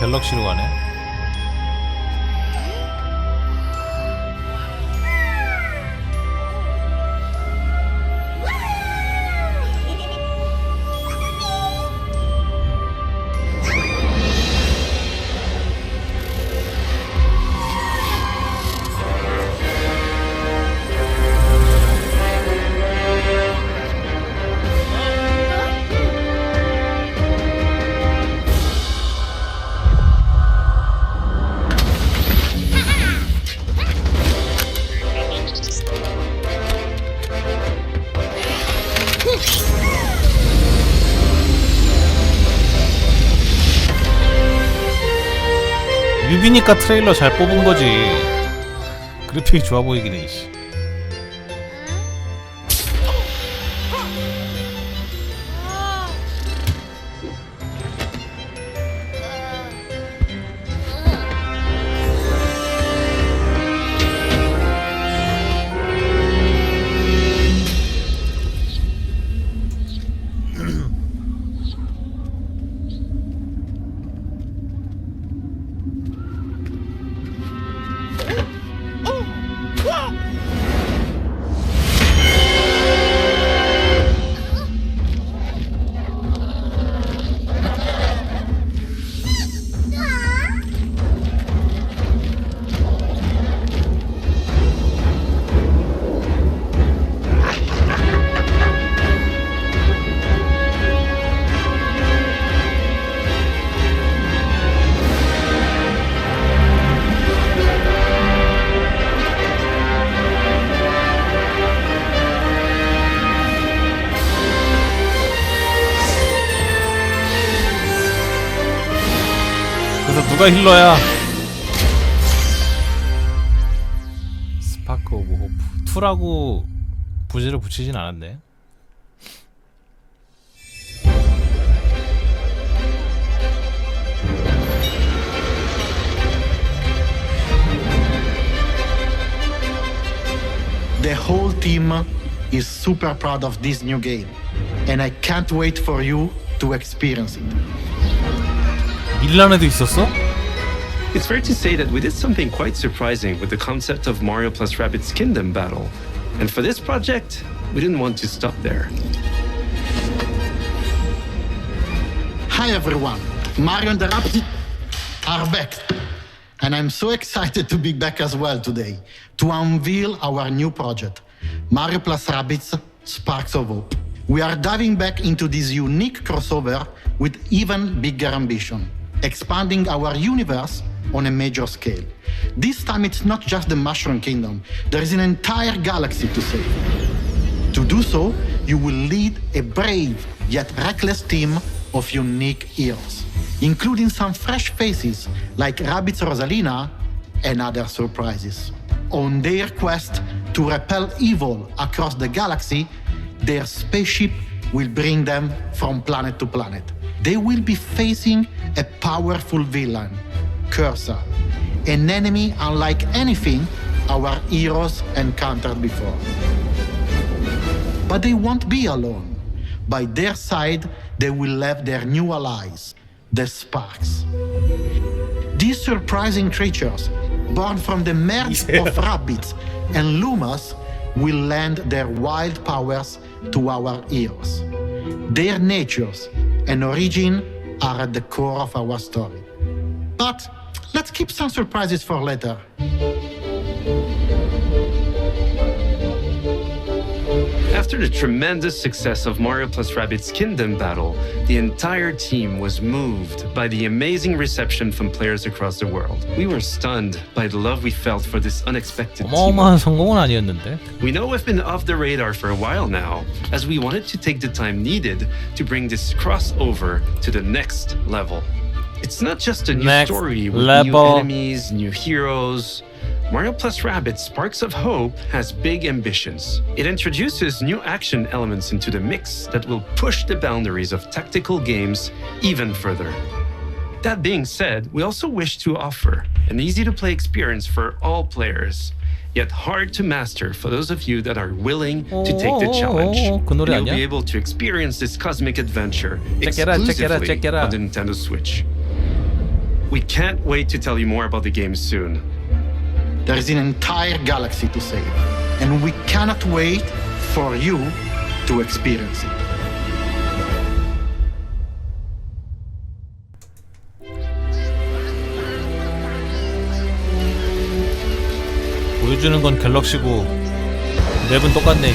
갤럭시로 가네. 유비니까 트레일러 잘 뽑은 거지. 그래픽이 좋아 보이긴 해. 씨. 앞에서 누가 힐러야? 스파크 오브 호프 2라고 부제를 붙이진 않았네. The whole team is super proud of this new game, and I can't wait for you to experience it. 밀란에도 있었어? It's fair to say that we did something quite surprising with the concept of Mario plus Rabbids Kingdom Battle. And for this project, we didn't want to stop there. Hi everyone, Mario and the Rabbids are back. And I'm so excited to be back as well today to unveil our new project, Mario plus Rabbids Sparks of Hope. We are diving back into this unique crossover with even bigger ambition, expanding our universe on a major scale. This time it's not just the Mushroom Kingdom, there is an entire galaxy to save. To do so, you will lead a brave yet reckless team of unique heroes, including some fresh faces like Rabbids Rosalina and other surprises. On their quest to repel evil across the galaxy, their spaceship will bring them from planet to planet. They will be facing a powerful villain, Cursor, an enemy unlike anything our heroes encountered before. But they won't be alone. By their side, they will have their new allies, the Sparks. These surprising creatures, born from the merge of Rabbids and Lumas, will lend their wild powers to our heroes. Their natures and origin are at the core of our story. But let's keep some surprises for later. After the tremendous success of Mario plus Rabbids Kingdom Battle, the entire team was moved by the amazing reception from players across the world. We were stunned by the love we felt for this unexpected team. 어마어마한 성공은 아니었는데. We know we've been off the radar for a while now, as we wanted to take the time needed to bring this crossover to the next level. It's not just a new story with new enemies, new heroes. Mario plus Rabbids Sparks of Hope has big ambitions. It introduces new action elements into the mix that will push the boundaries of tactical games even further. That being said, we also wish to offer an easy-to-play experience for all players, yet hard to master for those of you that are willing to take the challenge. And you'll be able to experience this cosmic adventure exclusively on the Nintendo Switch. We can't wait to tell you more about the game soon. There is an entire galaxy to save, and we cannot wait for you to experience it. 보여주는 건 갤럭시고 맵은 똑같네.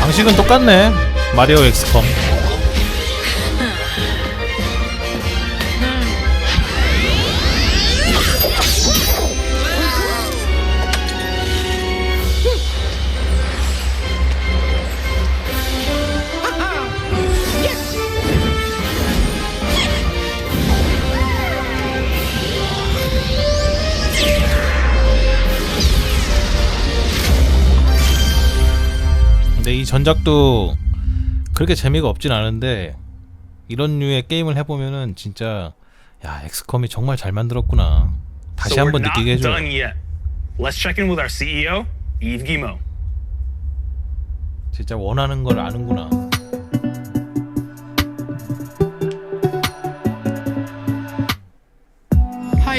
방식은 똑같네. 마리오 엑스컴. 근데 이 전작도 그렇게 재미가 없진 않은데 이런 류의 게임을 해보면은 진짜 야 엑스컴이 정말 잘 만들었구나 다시 So 한번 느끼게 해줘. done yet. Let's check in with our CEO, Yves Guillemot. 진짜 원하는 걸 아는구나.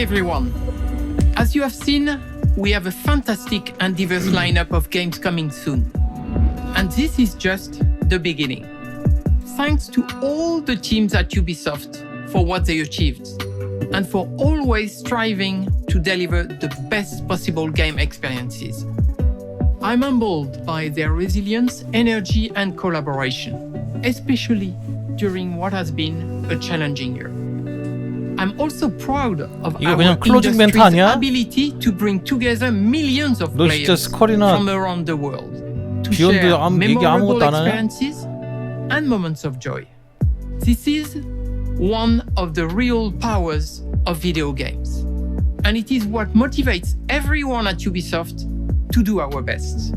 Hi everyone. As you have seen, we have a fantastic and diverse lineup of games coming soon. And this is just the beginning. Thanks to all the teams at Ubisoft for what they achieved and for always striving to deliver the best possible game experiences. I'm humbled by their resilience, energy, and collaboration, especially during what has been a challenging year. I'm also proud of 이거 our 그냥 클로징 멘트 industry's 아니야? ability to bring together millions of 너 진짜 players 스컬이나 from around the world to 비욘드 share 얘기 memorable 아무것도 안 하냐? experiences and moments of joy. This is one of the real powers of video games. And it is what motivates everyone at Ubisoft to do our best.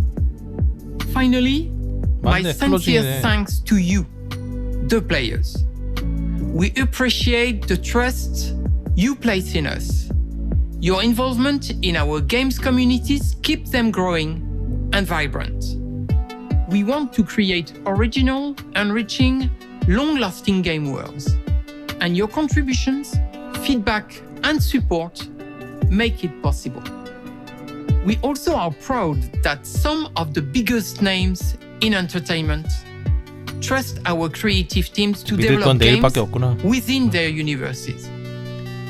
Finally, my 맞네, sincere 클로징이네. thanks to you, the players. We appreciate the trust you place in us. Your involvement in our games communities keeps them growing and vibrant. We want to create original, enriching, long-lasting game worlds. And your contributions, feedback, and support make it possible. We also are proud that some of the biggest names in entertainment trust our creative teams to 믿을 develop 건 games 내일밖에 없구나. within their universes.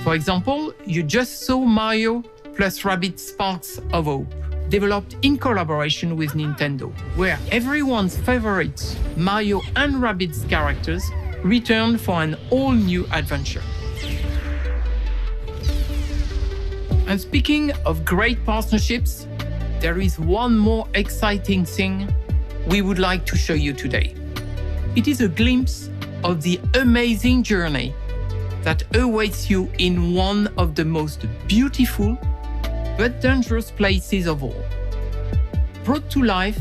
For example, you just saw Mario plus Rabbids Sparks of Hope, developed in collaboration with Nintendo, where everyone's favorite Mario and Rabbids characters return for an all-new adventure. And speaking of great partnerships, there is one more exciting thing we would like to show you today. It is a glimpse of the amazing journey that awaits you in one of the most beautiful but dangerous places of all, brought to life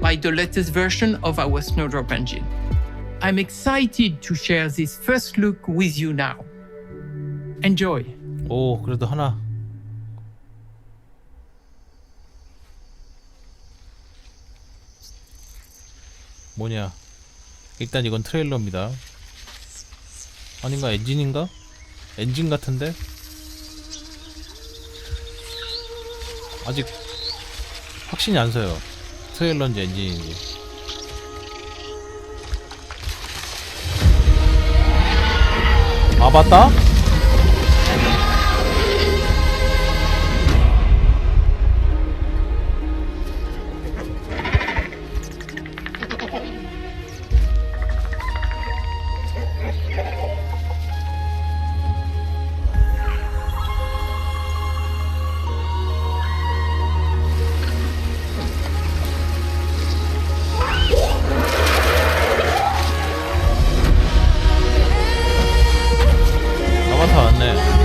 by the latest version of our Snowdrop engine. I'm excited to share this first look with you now. Enjoy. 오, 그래도 하나. 뭐냐? 일단 이건 트레일러입니다. 아닌가? 엔진인가? 엔진 같은데? 아직 확신이 안 서요. 트레일러인지 엔진인지. 아, 맞다? 나만 왔네.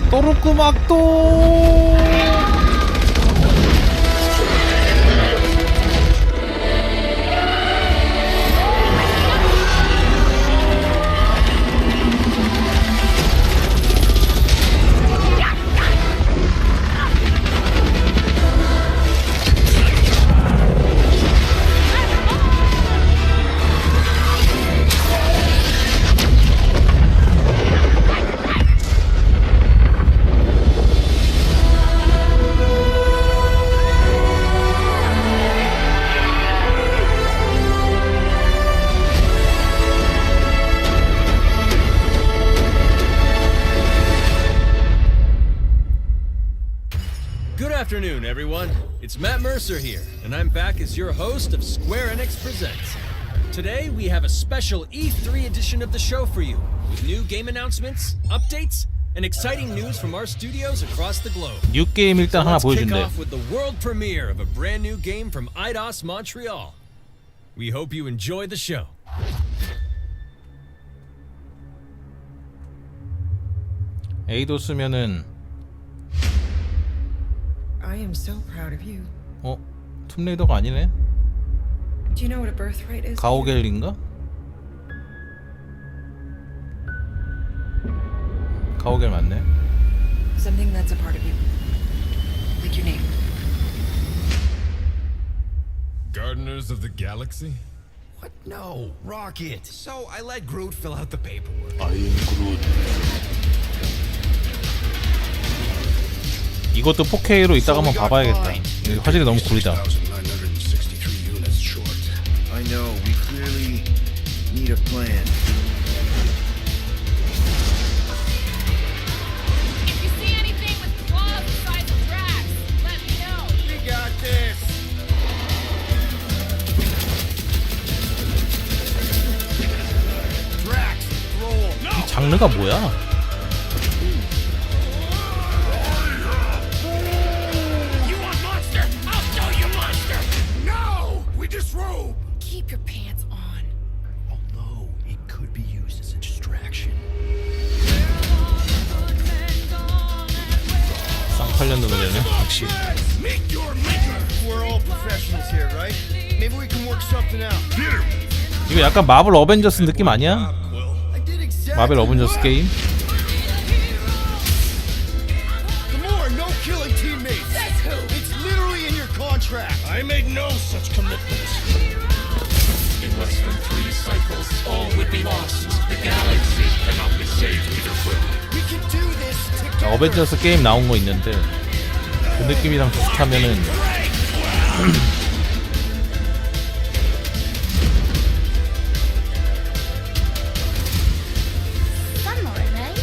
또르꾸막도 afternoon, everyone. It's Matt Mercer here, and I'm back as your host of Square Enix Presents. Today, we have a special E3 edition of the show for you, with new game announcements, updates, and exciting news from our studios across the globe. 뉴 게임 일단 하나 Let's kick 보여준대. off with the world premiere of a brand new game from Eidos Montreal. We hope you enjoy the show. 에이도스면은 I am so proud of you. 툼레이더가 아니네. Do you know what a birthright is? 가오갤인가? 가오갤 맞네. Something that's a part of you. Like your name. Gardeners of the Galaxy? What? No, Rocket. So I let Groot fill out the paperwork. I am Groot. 이것도 4K로 이따가 한번 봐봐야겠다. 이게 화질이 너무 구리다. I know, we clearly need a plan. If you see anything with claws the size of Drax, let me know. We got this. Drax, roll. No. 이 장르가 뭐야? Disrobe! Keep your pants on. Although it could be used as a distraction. 쌍팔년 노래네. 역시. Meet your maker. We're all professionals here, right? Maybe we can work something out. 이거 약간 마블 어벤져스 느낌 아니야? 마블 어벤져스 게임? Gamora, no killing teammates. Says who? It's literally in your contract. I made no such commitments. In less than 3 cycles, all would be lost. The galaxy cannot be saved, Peter Quill. We can do this together. 어벤져스 게임 나온 거 있는데 그 느낌이랑 비슷하면은 Sunlord, right?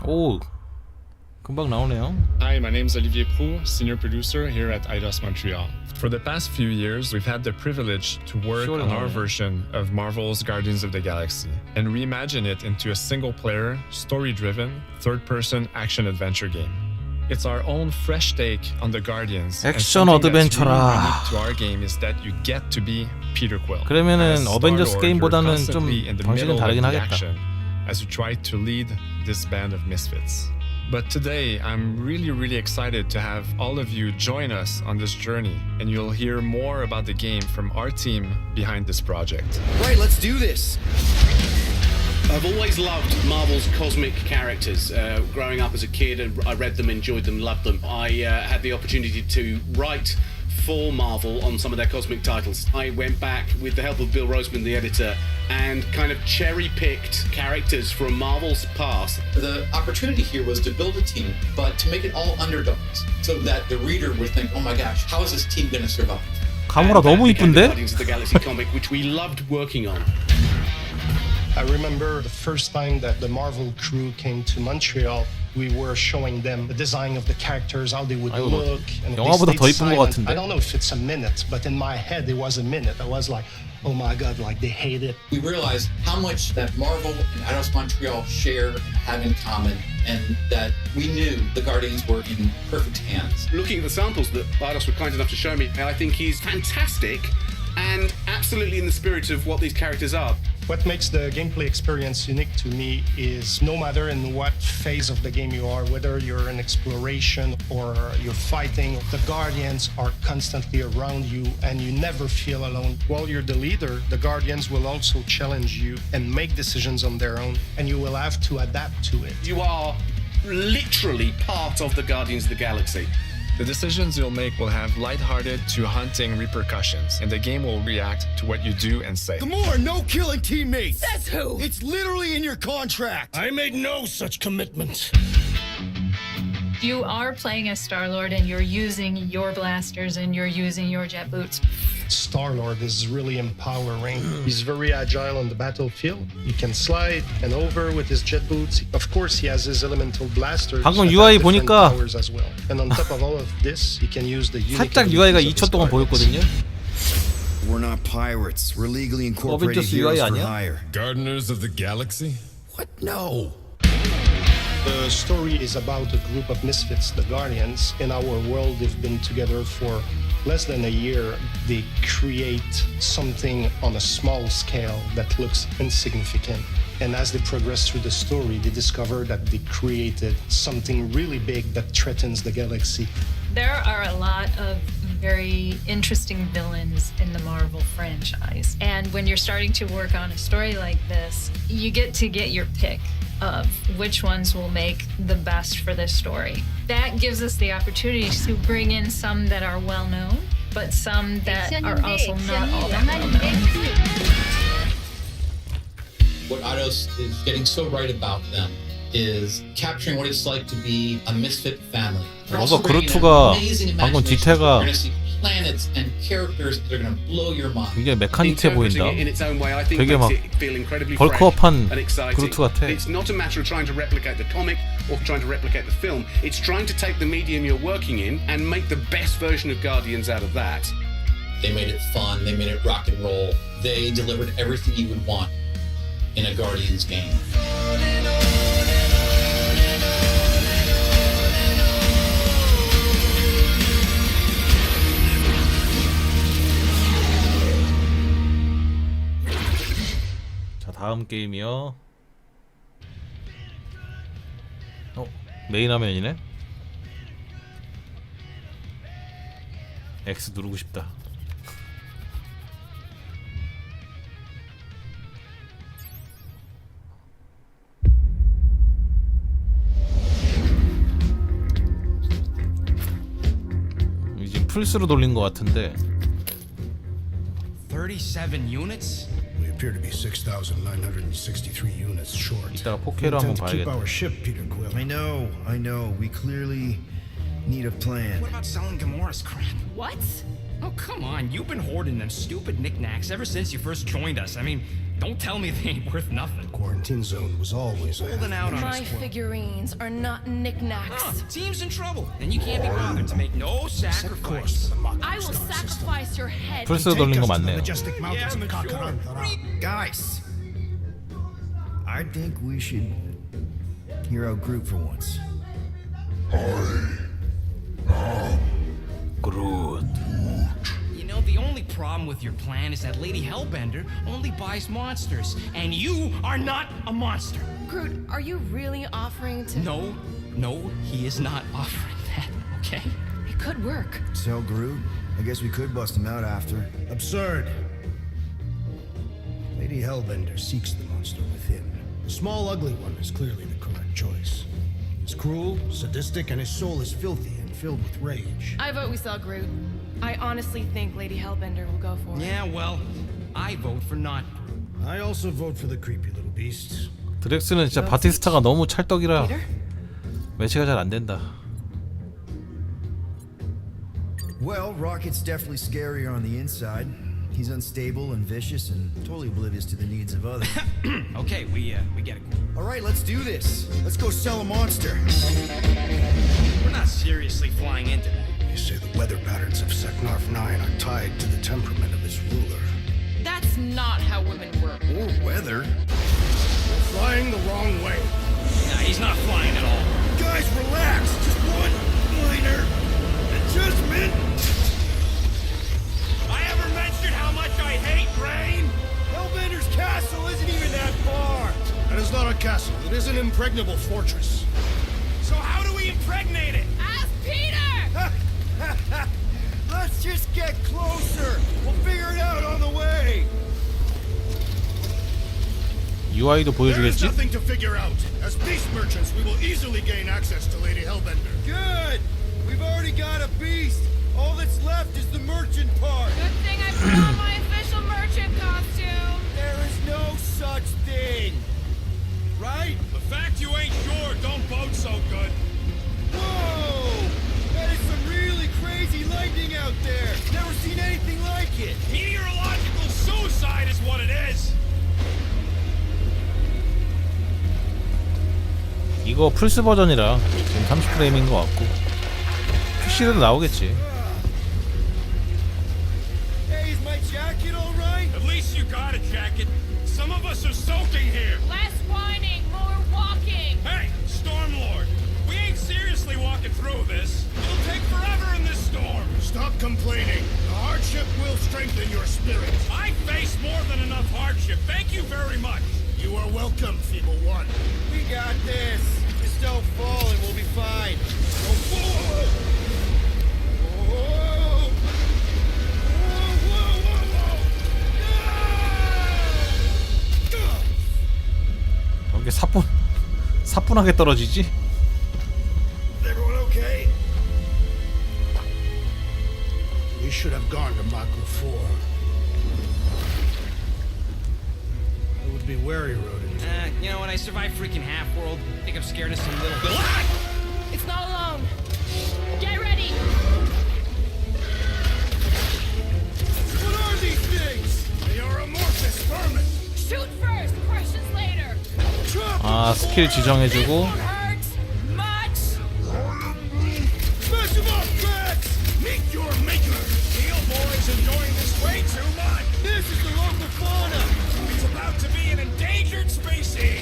오 금방 나오네요. Hi, my name is Olivier Proux, senior producer here at Eidos Montreal. For the past few years, we've had the privilege to work on our version of Marvel's Guardians of the Galaxy and reimagine it into a single-player, story-driven, third-person action-adventure game. It's our own fresh take on the Guardians. 액션 어드벤처라. Unique to our game is that you get to be Peter Quill. 그러면은 As 어벤져스 Star-Lord, 게임보다는 you're 좀 constantly in the 방식은 middle 다르긴 of the 하겠다. action as you try to lead this band of misfits. But today, I'm really excited to have all of you join us on this journey, and you'll hear more about the game from our team behind this project. Right, let's do this. I've always loved Marvel's cosmic characters. Growing up as a kid, I read them, enjoyed them, loved them. I had the opportunity to write for Marvel on some of their cosmic titles. I went back with the help of Bill Roseman, the editor, and kind of cherry-picked characters from Marvel's past. The opportunity here was to build a team, but to make it all underdogs, so that the reader would think, oh my gosh, how is this team going to survive? 가모라 너무 이쁜데? Guardians of the Galaxy comic, which we loved working on. I remember the first time that the Marvel crew came to Montreal, we were showing them the design of the characters, how they would look. And 영화보다 더 이쁜 것 같은데. I don't know if it's a minute, but in my head it was a minute. I was like, oh my God, like they hate it. We realized how much that Marvel and Eidos Montreal share and have in common, and that we knew the Guardians were in perfect hands. Looking at the samples that Eidos were kind enough to show me, I think he's fantastic and absolutely in the spirit of what these characters are. What makes the gameplay experience unique to me is no matter in what phase of the game you are, whether you're in exploration or you're fighting, the Guardians are constantly around you and you never feel alone. While you're the leader, the Guardians will also challenge you and make decisions on their own, and you will have to adapt to it. You are literally part of the Guardians of the Galaxy. The decisions you'll make will have lighthearted to haunting repercussions, and the game will react to what you do and say. Gamora, no killing teammates! Says who? It's literally in your contract! I made no such commitment. You are playing as Star-Lord and you're using your blasters and you're using your jet boots. Star-Lord is really empowering. He's very agile on the battlefield. He can slide and over with his jet boots. Of course, he has his elemental blasters. 방금 UI 보니까 powers as well. And on top of all of this, he can use the 살짝 UI가 2초 동안 보였거든요. We're not pirates. We're legally incorporated heroes for hire. Gardeners of the Galaxy? What? No. The story is about a group of misfits, the Guardians. In our world, they've been together for less than a year. They create something on a small scale that looks insignificant. And as they progress through the story, they discover that they created something really big that threatens the galaxy. There are a lot of very interesting villains in the Marvel franchise. And when you're starting to work on a story like this, you get to get your pick of which ones will make the best for this story. That gives us the opportunity to bring in some that are well known, but some that are also not all that well known. What Eidos is getting so right about them is capturing what it's like to be a misfit family. 뭔가 그루트가 방금 디테가 planets and characters that are going to blow your mind. 굉장히 메카닉해 보인다. 되게 막 벌크업한 그루트 같아. It's not a matter of trying to replicate the comic or trying to replicate the film. It's trying to take the medium you're working in and make the best version of Guardians out of that. They made it fun. They made it rock and roll. They delivered everything you would want in a Guardians game. 다음 게임이요. 메인 화면이네. X 누르고 싶다. 지금 플스로 돌린 것 같은데. 37 units? We appear to be 6,963 units short. 이따가 4K로 한번 Keep 봐야겠다. our ship, Peter Quill. I know. We clearly need a plan. What about selling Gamora's crap? What? Oh, come on. You've been hoarding them stupid knickknacks ever since you first joined us. I mean, don't tell me they ain't worth nothing. Quarantine zone was always holding out on us. My figurines are not knickknacks. Team's in trouble. Then you can't be bothered to make no sacrifice. I will sacrifice your head. 플스 돌린 거 맞네요. Guys, I think we should hear our group for once. Groot. You know, the only problem with your plan is that Lady Hellbender only buys monsters, and you are not a monster. Groot, are you really offering to... No, he is not offering that, okay? It could work. So, Groot, I guess we could bust him out after. Absurd. Lady Hellbender seeks the monster within. The small, ugly one is clearly the correct choice. He's cruel, sadistic, and his soul is filthy and filled with rage. I vote we sell Groot. I honestly think Lady Hellbender will go for it. Yeah, well, I vote for not Groot. I also vote for the creepy little beast. 드렉스는 진짜 바티스타가 너무 찰떡이라 매치가 잘 안 된다. Well, Rocket's definitely scarier on the inside. He's unstable and vicious and totally oblivious to the needs of others. Okay, we get it. All right, let's do this. Let's go sell a monster. We're not seriously flying into that. They say the weather patterns of Seknarf 9 are tied to the temperament of its ruler. That's not how women work. Or weather. We're flying the wrong way. Nah, he's not flying at all. Guys, relax. Just one minor adjustment. I ever mentioned how much I hate rain? Hellbender's castle isn't even that far. That is not a castle. It is an impregnable fortress. So how do we impregnate it? Ask Peter! Let's just get closer. We'll figure it out on the way. UI도 There is 보여주겠지? nothing to figure out. As beast merchants, we will easily gain access to Lady Hellbender. Good. We've already got a beast. All that's left is the merchant part. Good thing I put on my official merchant costume. There is no such thing. Right? The fact you ain't sure don't bode so good. Whoa! That is some really crazy lightning out there. Never seen anything like it. Meteorological suicide is what it is. 이거 플스 버전이라 지금 30프레임인 것 같고 PC로도 나오겠지. Hey, is my jacket all right? At least you got a jacket. Some of us are soaking here. Less whining, more walking. Hey, Stormlord, we ain't seriously walking through this. It'll take forever in this storm. Stop complaining. The hardship will strengthen your spirit. I face more than enough hardship. Thank you very much. You are welcome, Feeble One. We got this. Just don't fall and we'll be fine. Whoa, whoa, 이게 사뿐하게 떨어지지? Everyone okay? We should have gone to Mako 4. It would be wary road. You know, when I survived freaking Half-World, I think I'm scared of some little... It's not alone. Get ready. What are these things? They are amorphous vermin. Shoot first, questions later. 아, 스킬 지정해주고 Hurt much. Smash them up, Rex! Meet your maker. Steel Boy's enjoying this way too much. This is the local fauna. It's about to be an endangered species.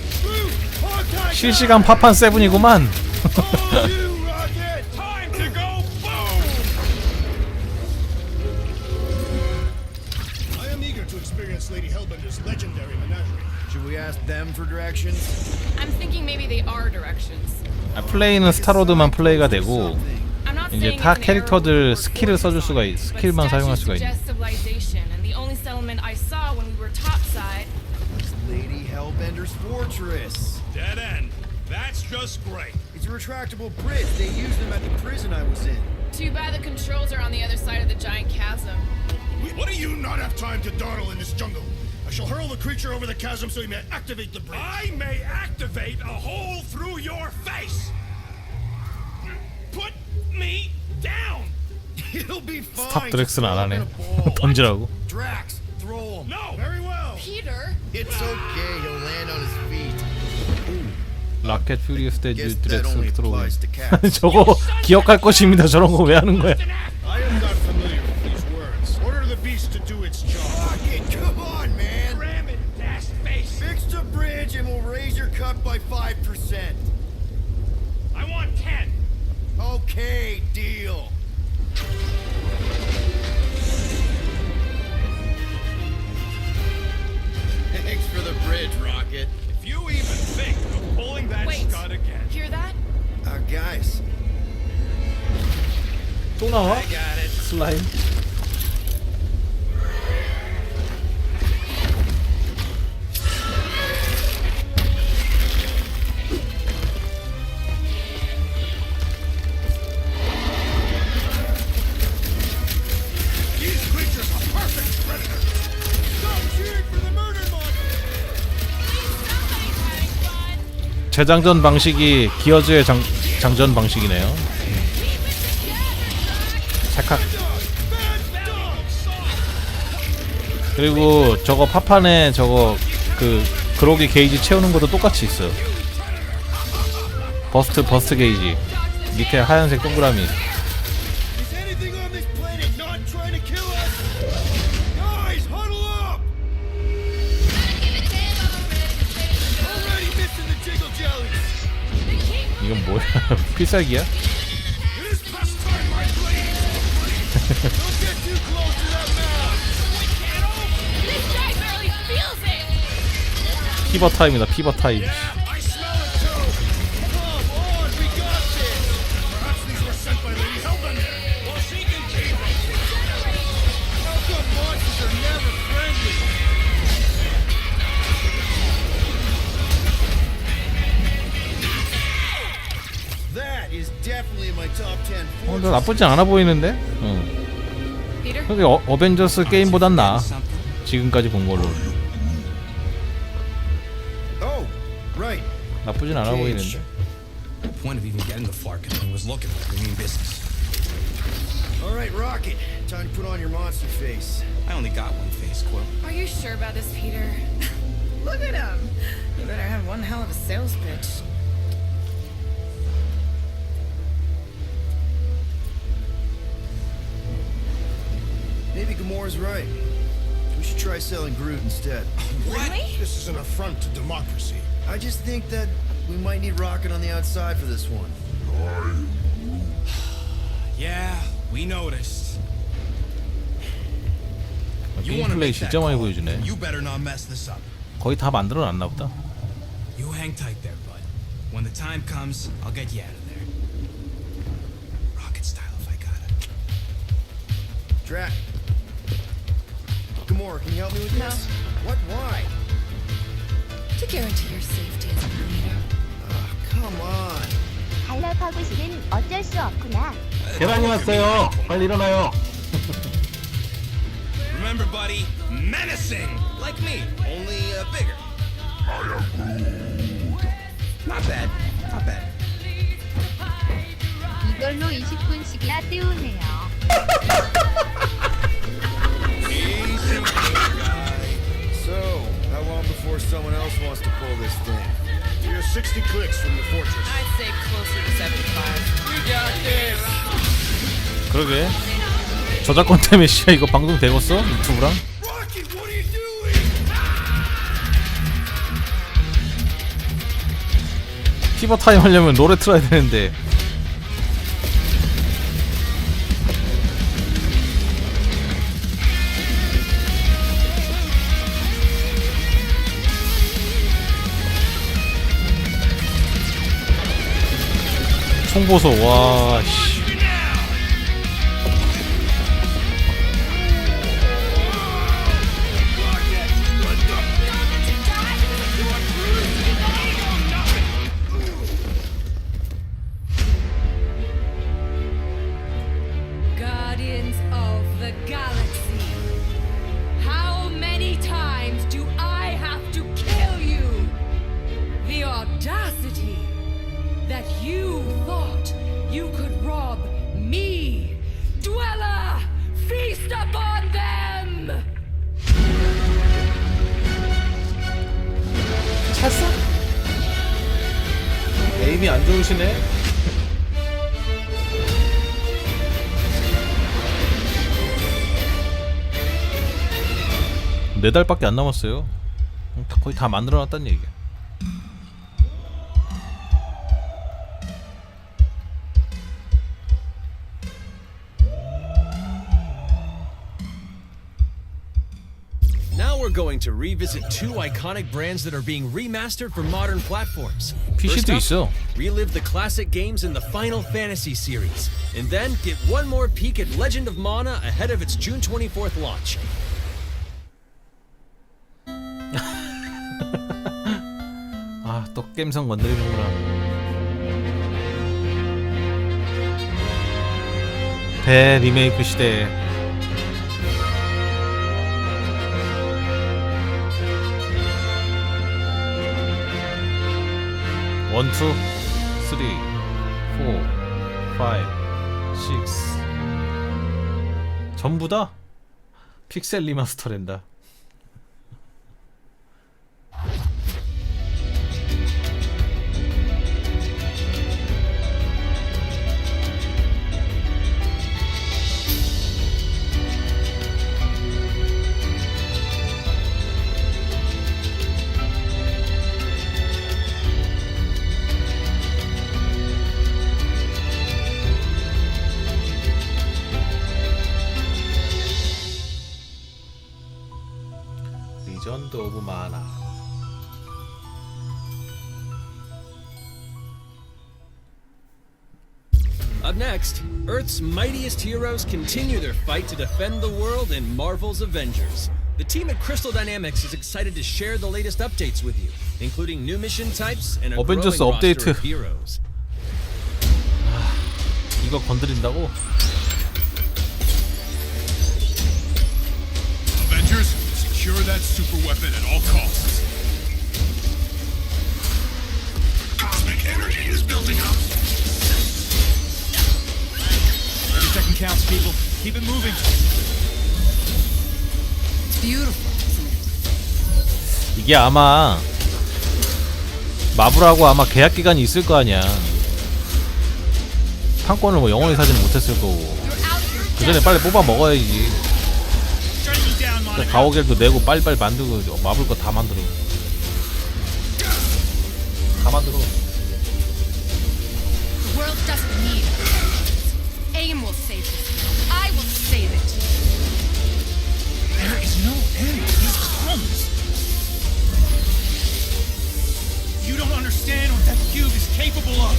실시간 파판 세븐이구만. Time to go boom. I am eager to experience Lady Hellbender's legendary menagerie. Should we ask them for directions? I'm thinking maybe they are directions. 플레이는 스타로드만 플레이가 되고 I'm not 이제 saying 타 it's an 캐릭터들 스킬을 써줄 수가 스킬만 사용할 수가 있네. civilization, and the only settlement I saw when we were topside. Lady Hellbender's fortress. Dead end. That's just great. It's a retractable bridge. They used them at the prison I was in. Too bad the controls are on the other side of the giant chasm. What do you not have time to dawdle in this jungle? I shall hurl the creature over the chasm so he may activate the bridge. I may activate a hole through your face. Put me down. It'll be fine. 스탑 드렉스는 안 하네. 던지라고. Drax, throw him. No. Very well. Peter. It's okay. He'll land on his feet. 라켓 퓨리어스 때 Guess that 드렉스 only 들어오고. applies to cats. 저거 기억할 것입니다. 저런 거 왜 하는 거야? I am not familiar with these words. Order the beast to do its job. Rocket, come on, man. Ram it, dash face. Fix the bridge and we'll raise your cut by 5%. I want 10. Okay, deal. Thanks for the bridge, Rocket. If you even think of pulling that Wait. stud again. Hear that? Guys. 또 나와? I got it. 슬라임. These creatures are perfect predators. Stop cheering for the murder monster. Somebody's having fun. 재장전 방식이 기어즈의 장전 방식이네요. 착각. 그리고 저거 파판에 저거 그 그로기 게이지 채우는 것도 똑같이 있어요. 버스트 게이지 밑에 하얀색 동그라미. Is anything on this planet not trying to kill us? Guys, huddle up! Already missing the jiggle jellies. 이건 뭐야? 필살기야? It is past time, my blade. Don't get too close to that mouse. This guy barely feels it. 피버 타임이다. 피버 타임. I smell it too. Come on, we got this. Perhaps these were sent by Lady Hellbender. Well, she can keep them. How come monsters are never friendly? That is definitely in my top 10 어, 나쁘지 않아 보이는데? 근데 어벤져스 게임보단 나아. 지금까지 본 걸로. 나쁘진 않아 보이는데. The point of even getting the Flarkin thing was looking like we mean business. All right, Rocket. Time to put on your monster face. I only got one face, Quill. Are you sure about this, Peter? Look at him. You better have one hell of a sales pitch. Maybe Gamora's right. We should try selling Groot instead. What? Really? This is an affront to democracy. I just think that we might need Rocket on the outside for this one. Yeah, we noticed. 게임 플레이 진짜 많이 보여주네. You better not mess this up. 거의 다 만들어놨나 보다. You hang tight there, bud. When the time comes, I'll get you out of there. Rocket style if I got it. Drac. Gamora, can you help me with this? What? Why? To guarantee your safety as a leader. Come on. 반납하고 싶은 어쩔 수 없구나. 계란이 왔어요. 빨리 일어나요. Remember, buddy, menacing, like me, only bigger. Not bad, not bad. 이걸로 20분씩이나 때우네요. Easy, guy. So, how long before someone else wants to pull this thing? We are 60 clicks from the fortress. I'd say closer to 75. We got this. 그러게. 저작권 때문에 씨야 이거 방송 되겠어? 유튜브랑? Rocket, what are you doing? 피버 타임 하려면 노래 틀어야 되는데. 총보소 와 씨. Guardians of the Galaxy. How many times do I have to kill you? The audacity that you thought you could rob me. Dweller, feast upon them! 찼어? 에임이 안 좋으시네? 4달밖에 안 남았어요. 거의 다 만들어놨다는 얘기야. Now we're going to revisit two iconic brands that are being remastered for modern platforms. PC도 있어. Relive the classic games in the Final Fantasy series, and then get one more peek at Legend of Mana ahead of its June 24th launch. 아, 또 게임성 건드리는구나. 대리메이크 시대. 원, 투, 쓰리, 포, 파이브, 식스. 전부 다 픽셀 리마스터랜다. 리전드 오브 마나. Up next, Earth's mightiest heroes continue their fight to defend the world in Marvel's Avengers. The team at Crystal Dynamics is excited to share the latest updates with you, including new mission types and a growing 어벤져스 roster 업데이트. of heroes. 이걸 건드린다고? Avengers, secure that super weapon at all costs. Cosmic energy is building up. Every second counts, people. Keep it moving. It's beautiful, isn't it? 이게 아마 마블하고 아마 계약 기간이 있을 거 아니야. 판권을 뭐 영원히 사지는 못했을 거고. 그 전에 빨리 뽑아 먹어야지. 가오갤도 내고 빨리빨리 만들고 마블 거 다 만들어. 다 만들어. The world doesn't need us. AIM will save this. I will save it. There is no end to these crumbs. You don't understand what that cube is capable of.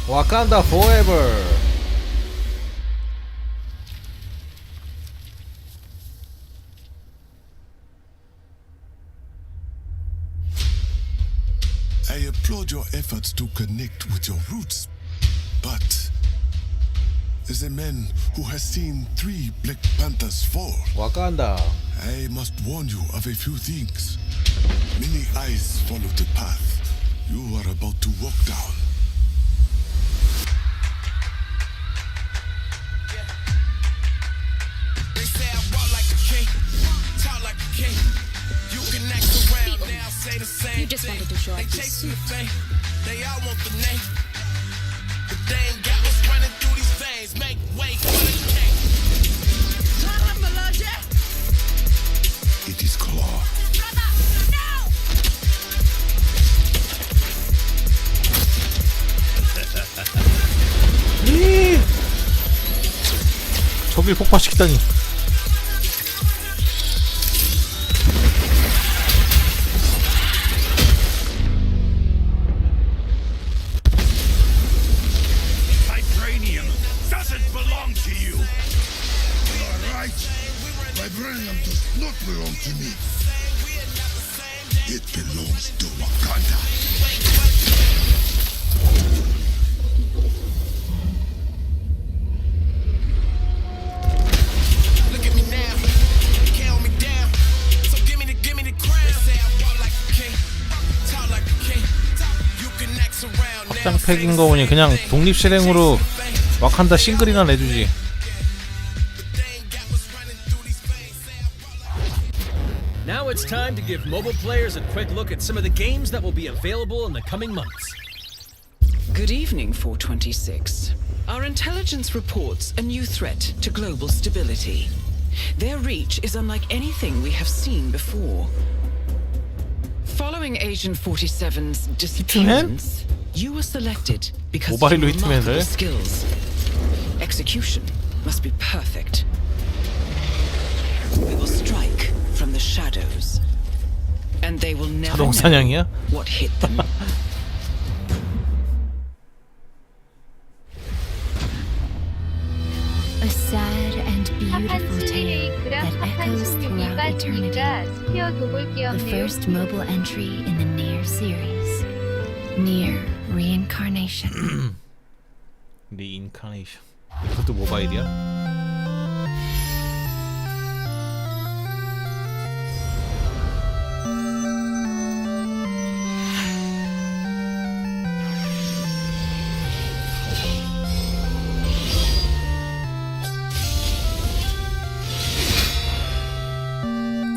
Wakanda forever. I applaud your efforts to connect with your roots, but as a man who has seen 3 Black Panthers fall, Wakanda, I must warn you of a few things. Many eyes follow the path you are about to walk down. They say I walk like a king, talk like a king. You can act around now, say the same. You just thing. wanted to show They off your chasing suit. the fame, they all want the name, but they ain't got what's running through these veins. Make way for the king. It is Claw. 저길 폭파시키다니. Vibranium doesn't belong to you. You are right. Vibranium does not belong to me. It belongs to Wakanda. Look at me now, count me down. So give me the crown. They say I walk like a king, talk like a king. You can act around now. 확장팩인 거 보니 그냥 독립 실행으로 와칸다 싱글이나 내주지. Now it's time to give mobile players a quick look at some of the games that will be available in the coming months. Good evening, 426. Our intelligence reports a new threat to global stability. Their reach is unlike anything we have seen before. Following Agent 47's disappearance, you were selected because of 모바일로 your 히트맨을? remarkable skills. Execution must be perfect. We will strike from the shadows, and they will never 자동 know 사냥이야? what hit them. A sad and beautiful tale that echoes throughout eternity. The first mobile entry in the Nier series. Nier Reincarnation. 리인카네이션. 그것도 모바일이야?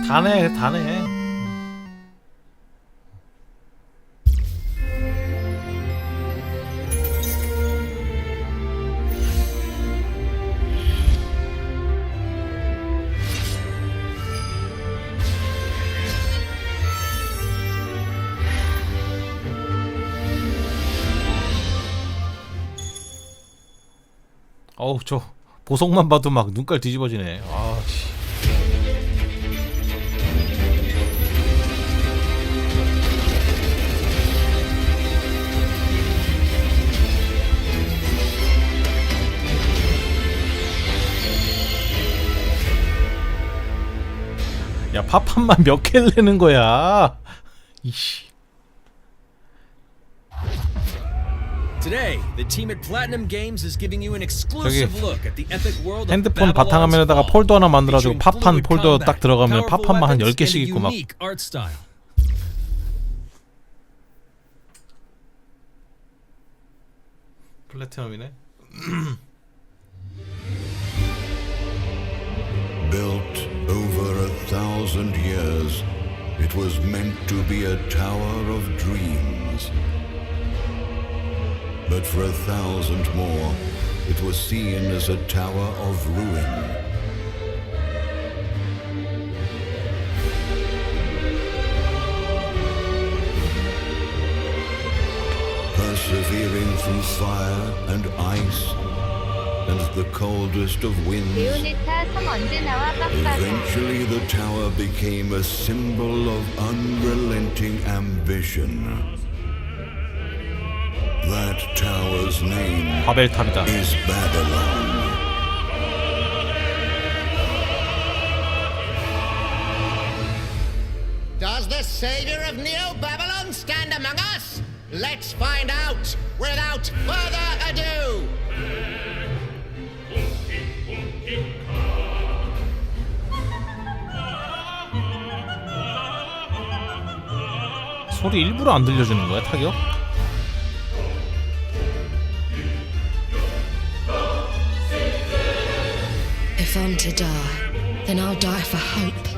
다네. 어우 저 보석만 봐도 막 눈깔 뒤집어지네. 아 씨. 야 팝판만 몇 개를 내는 거야. 이씨. Today, the team at Platinum Games is giving you an exclusive look at the epic world of 핸드폰 Babylon's 바탕화면에다가 Fall, 폴더 하나 만들어가지고 featuring 팝판 fluid 폴더 combat, 딱 들어가면 powerful 팝판만 한 weapons, 10개씩 and a 있고 막 unique art style. 플래티넘이네. Built over 1,000 years, it was meant to be a tower of dreams. But for 1,000 more, it was seen as a tower of ruin. Persevering through fire and ice and the coldest of winds, eventually the tower became a symbol of unrelenting ambition. That tower's name 바벨탑이다. is Babylon. Does the savior of Neo Babylon stand among us? Let's find out without further ado. 소리 일부러 안 들려주는 거야 타격? If I'm to die, then I'll die for hope,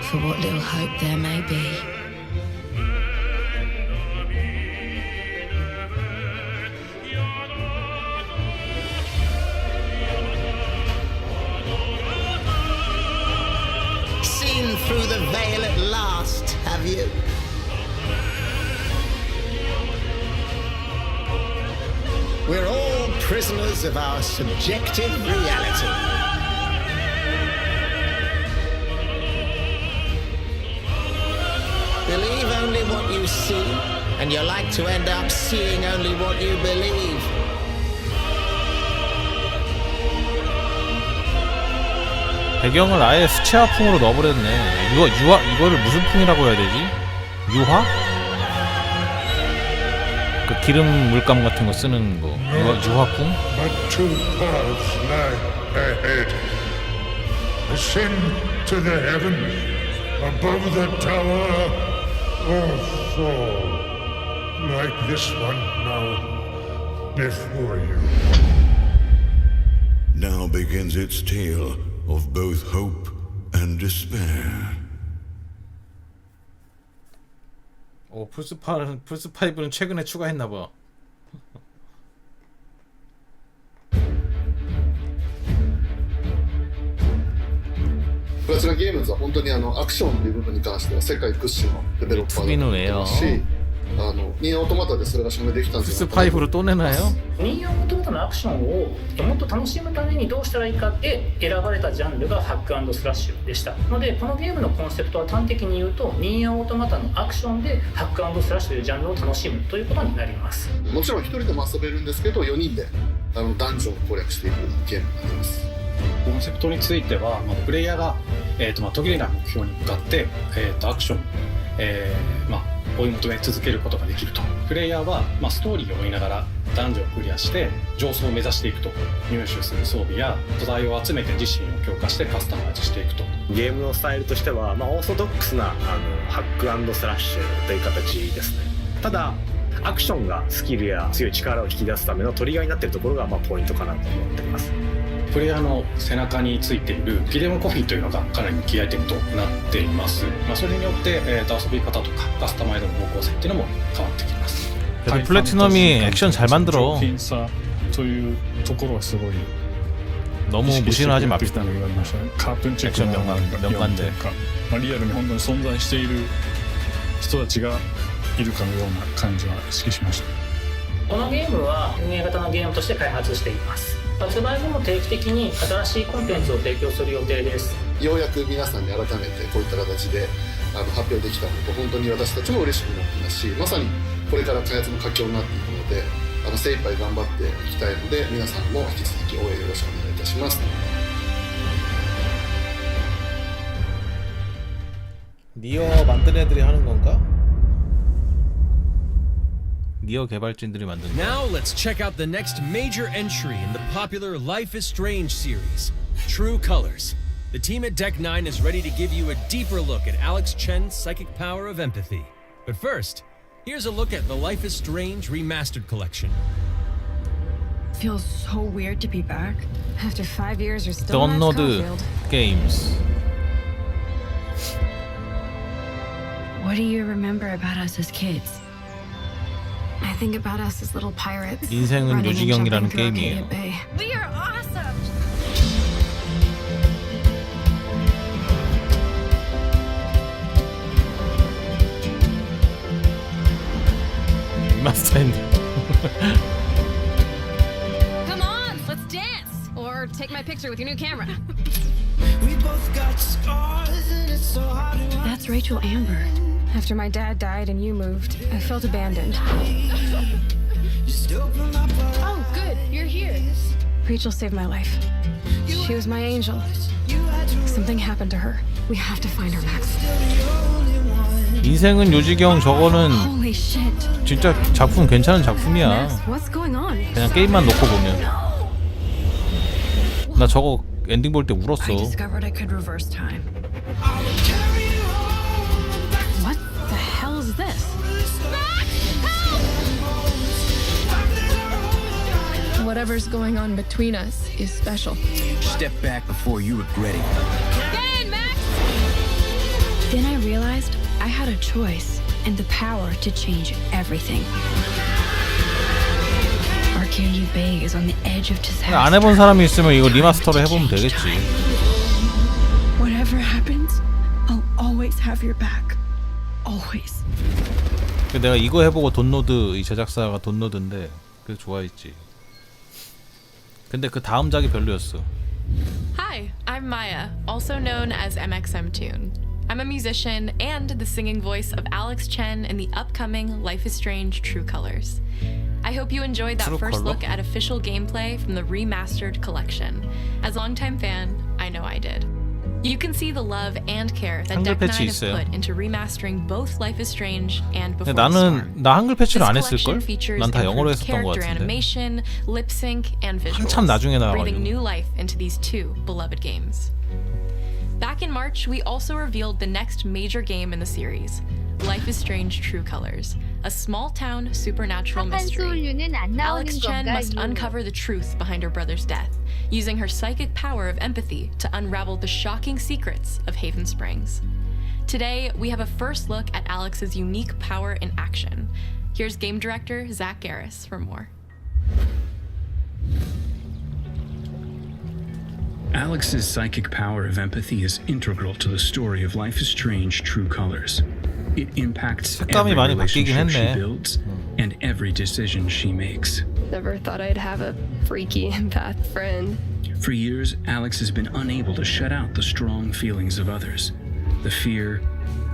for what little hope there may be. Seen through the veil at last, have you? We're all prisoners of our subjective reality. Believe only what you see, and you're like to end up seeing only what you believe. 배경을 아예 수채화풍으로 넣어버렸네. 이거를 무슨 풍이라고 해야 되지? 유화? 그 기름 물감 같은 거 쓰는 거. 유화풍? But two paths lie ahead. Ascend to the heaven above the tower, or fall like this one now before you. Now begins its tale of both hope and despair. 플스5는 최근에 추가했나봐. プラチナゲームズは本当にアクションっていう部分に関しては世界屈指のデベロッパーだと思ってますし、ニーオートマタでそれが証明できたんじゃないかなと。 플스5로 또 내나요? ニーオートマタのアクションをもっと楽しむためにどうしたらいいかって選ばれたジャンルがハック&スラッシュでしたので、このゲームのコンセプトは端的に言うとニーオートマタのアクションでハック&スラッシュというジャンルを楽しむということになります。もちろん一人でも遊べるんですけど、4人でダンジョンを攻略していくゲームになります。コンセプトについては、プレイヤーが、途切れない目標に向かって、アクション、追い求め続けることができると。プレイヤーは、ストーリーを追いながらダンジョンをクリアして上層を目指していくと。入手する装備や素材を集めて自身を強化してカスタマイズしていくと。ゲームのスタイルとしては、オーソドックスなハック&スラッシュという形ですね。ただアクションがスキルや強い力を引き出すためのトリガーになっているところがポイントかなと思っています。プレイヤーの背中についているギレムコフィーというのがかなりキーアイテムとなっています。それによって、遊び方とかカスタマイズの方向性っていうのも変わってきます。 플래티넘이 액션 잘 만들어. というところはすごい 너무 무시는 하지 맙시다. カープンチェックの명관대. リアルに本当に存在している人たちがいるかのような感じは意識しました。このゲームは運営型のゲームとして開発しています。発売後も定期的に新しいコンテンツを提供する予定です。ようやく皆さんに改めてこういった形で発表できたのと本当に私たちも嬉しくなっていますし、まさにこれから開発の佳境になっていくので精一杯頑張っていきたいので皆さんも引き続き応援よろしくお願いいたします。니어 만든 애들이 하는 건가? 니어 개발진들이 만든 거. Now let's check out the next major entry in the popular Life is Strange series, True Colors. The team at Deck 9 is ready to give you a deeper look at Alex Chen's psychic power of empathy. But first, here's a look at the Life is Strange Remastered Collection. Feels so weird to be back. After 5 years, you're still in Download games. What do you remember about us as kids? I think about us as little pirates. 인생은 요지경이라는 게임이에요. We are awesome. 리마스터인데. Come on, let's dance! Or take my picture with your new camera. That's Rachel Amber. After my dad died and you moved, I felt abandoned. Oh, good, you're here. Rachel saved my life. She was my angel. Something happened to her. We have to find her, Max. 인생은 요지경 저거는 Holy shit. 진짜 작품 괜찮은 작품이야. Max, what's going on? 그냥 게임만 놓고 보면. 나 저거 엔딩 볼 때 울었어. I discovered I could reverse time. What the hell is this? Whatever's going on between us is special. Step back before you regret it. Get in, Max! Then I realized I had a choice and the power to change everything. Arcadia Bay is on the edge of disaster. 안 해본 사람이 있으면 이거 리마스터로 해보면 되겠지. Whatever happens, I'll always have your back. Always. 내가 이거 해보고 돈노드 이 제작사가 돈노드인데 그래서 좋아했지. 근데 그 다음 작이 별로였어. Hi, I'm Maya, also known as MXMTune. I'm a musician and the singing voice of Alex Chen in the upcoming Life is Strange True Colors. I hope you enjoyed that first look at official gameplay from the remastered collection. As a longtime fan, I know I did. You can see the love and care that Deck 9 has put into remastering both Life is Strange and Before the Storm. 나 한글 패치를 안 This 했을 걸? collection features 난 다 영어로 improved 했었던 것 character 같은데. animation, lip sync, and 한참 visuals, 나중에 breathing 나와가지고. new life into these two beloved games. Back in March, we also revealed the next major game in the series, Life is Strange True Colors, a small-town supernatural mystery. Alex Chen must uncover the truth behind her brother's death, using her psychic power of empathy to unravel the shocking secrets of Haven Springs. Today, we have a first look at Alex's unique power in action. Here's game director Zach Garris for more. Alex's psychic power of empathy is integral to the story of Life is Strange True Colors. It impacts every relationship she builds and every decision she makes. Never thought I'd have a freaky empath friend. For years, Alex has been unable to shut out the strong feelings of others, the fear,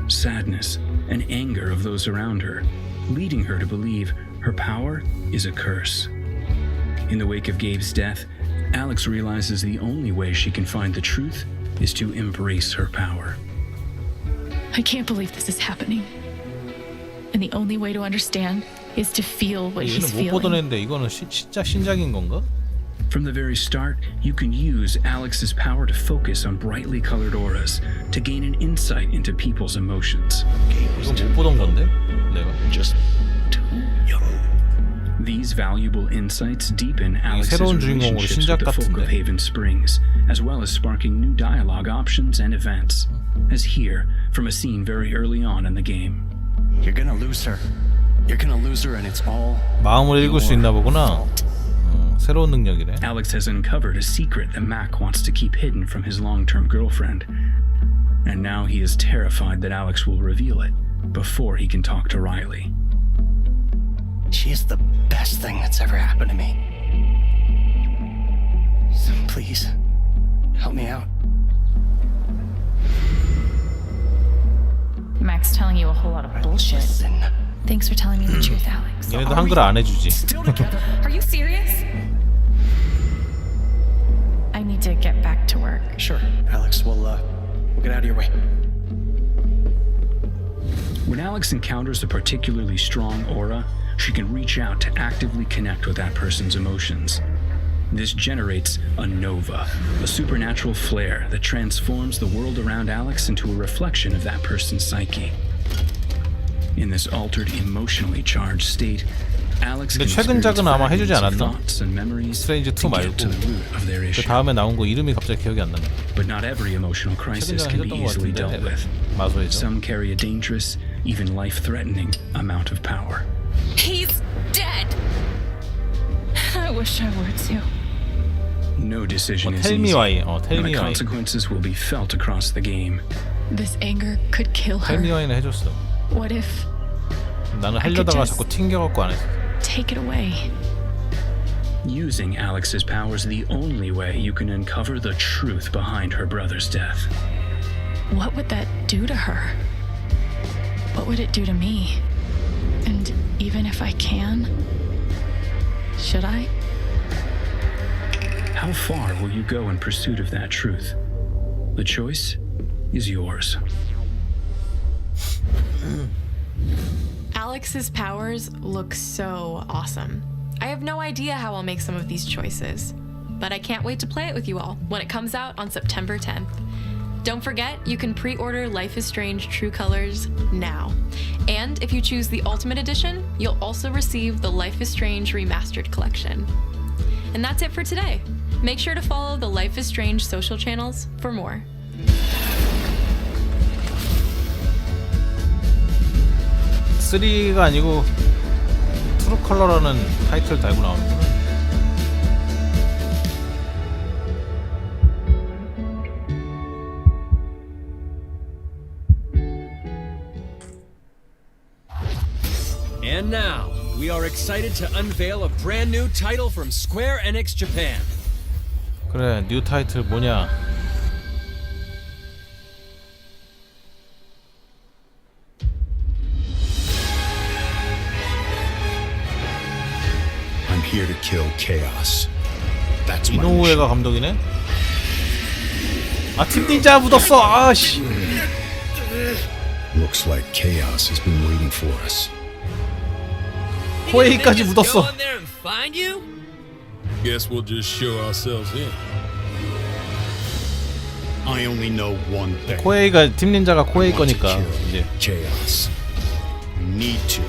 sadness, and anger of those around her, leading her to believe her power is a curse. In the wake of Gabe's death, Alex realizes the only way she can find the truth is to embrace her power. I can't believe this is happening. And the only way to understand is to feel what he's 못 보던 feeling. 애인데 이거는 진짜 신작인 건가? From the very start, you can use Alex's power to focus on brightly colored auras to gain an insight into people's emotions. 이거 못 보던 건데? 내가 Just too young. These valuable insights deepen Alex's relationships with the folk of Haven Springs, as well as sparking new dialogue options and events, as here from a scene very early on in the game. You're gonna lose her. You're gonna lose her and it's all 마음을 읽을 수 있나 보구나. 새로운 능력이래. Alex has uncovered a secret that Mac wants to keep hidden from his long-term girlfriend. And now he is terrified that Alex will reveal it before he can talk to Riley. She is the best thing that's ever happened to me. Please, help me out. Mac's telling you a whole lot of bullshit. Thanks for telling me the truth, Alex. 얘네도 한글 안 해주지. Are you serious? I need to get back to work. Sure, Alex, we'll get out of your way. When Alex encounters a particularly strong aura, she can reach out to actively connect with that person's emotions. This generates a nova, a supernatural flare that transforms the world around Alex into a reflection of that person's psyche. In this altered, emotionally charged state, Alex 근데 can 최근 작은 아마 해주지 않았나? thoughts and memories 스트레인지 2 to get 말고 to the root of their 그 issue. 다음에 나온 거 이름이 갑자기 기억이 안 나네. But not every emotional crisis 최근 can be 해줬던 것 easily dealt 같은데 with. 마소에서. Some carry a dangerous, even life-threatening amount of power. He's dead. I wish I were too. No decision is tell me easy, why. Tell and me the why. consequences will be felt across the game. This anger could kill her. 텔미와이는 해줬어. What if 나는 하려다가 just 자꾸 튕겨갖고 안 했어. take it away? Using Alex's powers the only way you can uncover the truth behind her brother's death. What would that do to her? What would it do to me? And even if I can, should I? How far will you go in pursuit of that truth? The choice is yours. Alex's powers look so awesome. I have no idea how I'll make some of these choices, but I can't wait to play it with you all when it comes out on September 10th. Don't forget, you can pre-order Life is Strange True Colors now. And if you choose the Ultimate Edition, you'll also receive the Life is Strange Remastered Collection. And that's it for today. Make sure to follow the Life is Strange social channels for more. (3가) 아니고 트루 컬러라는 타이틀 달고 나오는구나. And now, we are excited to unveil a brand new title from Square Enix Japan. 그래, 뉴 타이틀 뭐냐? I'm here to kill chaos. That's my 이노우에가 감독이네? 아, 팀 닌자 묻었어! 아씨! Looks like chaos has been waiting for us. 코에이까지 묻었어. Go in there and find you? Guess we'll just show ourselves in. I only know one thing. 코에이가 팀 닌자가 코에이 거니까 이제 chaos. I need to.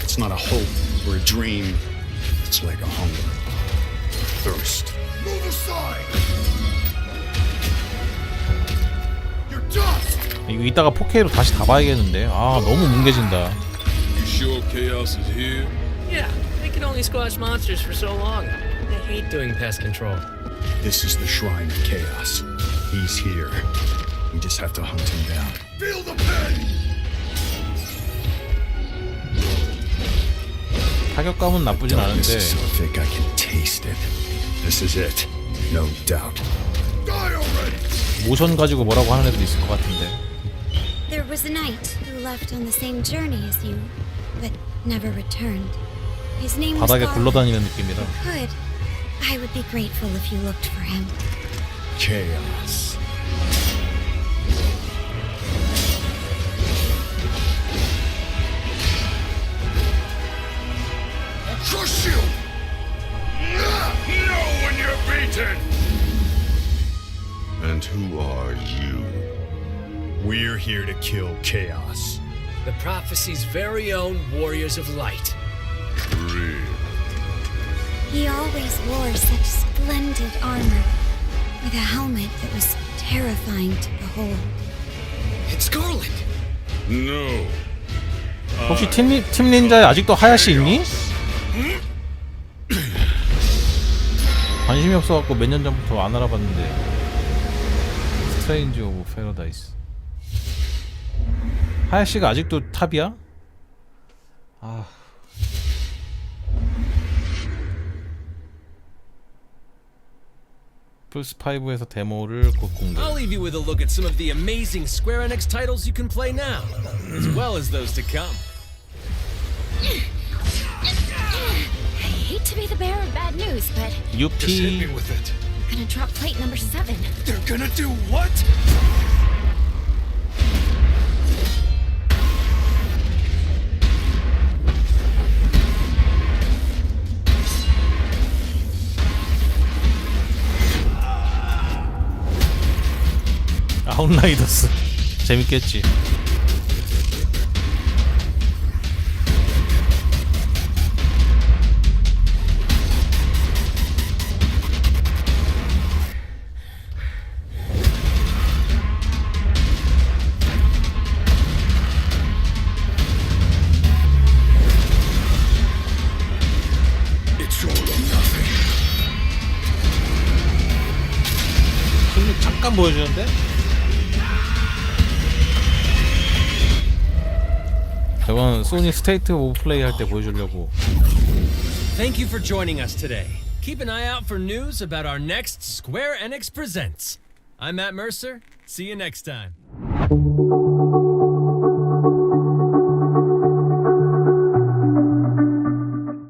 It's not a hope or a dream. It's like a hunger, thirst. Move aside. You're dust. 이거 이따가 4K로 다시 다 봐야겠는데. 아, 너무 뭉개진다. You sure chaos is here? Yeah, they can only squash monsters for so long. They hate doing pest control. This is the shrine of chaos. He's here. We just have to hunt him down. Feel the pain. 타격감은 나쁘진 않은데. This is so thick I can taste it. This is it. No doubt. Die already. 모션 가지고 뭐라고 하는 애들도 있을 것 같은데. There was a knight who left on the same journey as you, but never returned. His name was 바닥에 Garland. 굴러다니는 느낌이라. Could. I would be grateful if you looked for him. Chaos. I'll crush you. Know when you're beaten. And who are you? We're here to kill chaos. The prophecy's very own warriors of light. Real. He always wore such splendid armor, with a helmet that was terrifying to behold. It's Garland. No. 혹시 팀 닌자에 아직도 하야시 있니? 관심이 없어갖고 몇 년 전부터 안 알아봤는데. 스트레인지 오브 패러다이스. 하야시가 아직도 탑이야? 아. 플스5에서 데모를 곧 공개. I'll leave you with a look at some of the amazing Square Enix titles you can play now, as well as those to come. I hate to be the bearer of bad news, but Just hit me with it. I'm gonna drop plate number 7. They're gonna do what? 아웃라이더스 재밌겠지. It's all or nothing. 잠깐 보여주는데? 저건 소니 스테이트 오브 플레이 할 때 보여주려고. Thank you for joining us today. Keep an eye out for news about our next Square Enix Presents. I'm Matt Mercer. See you next time.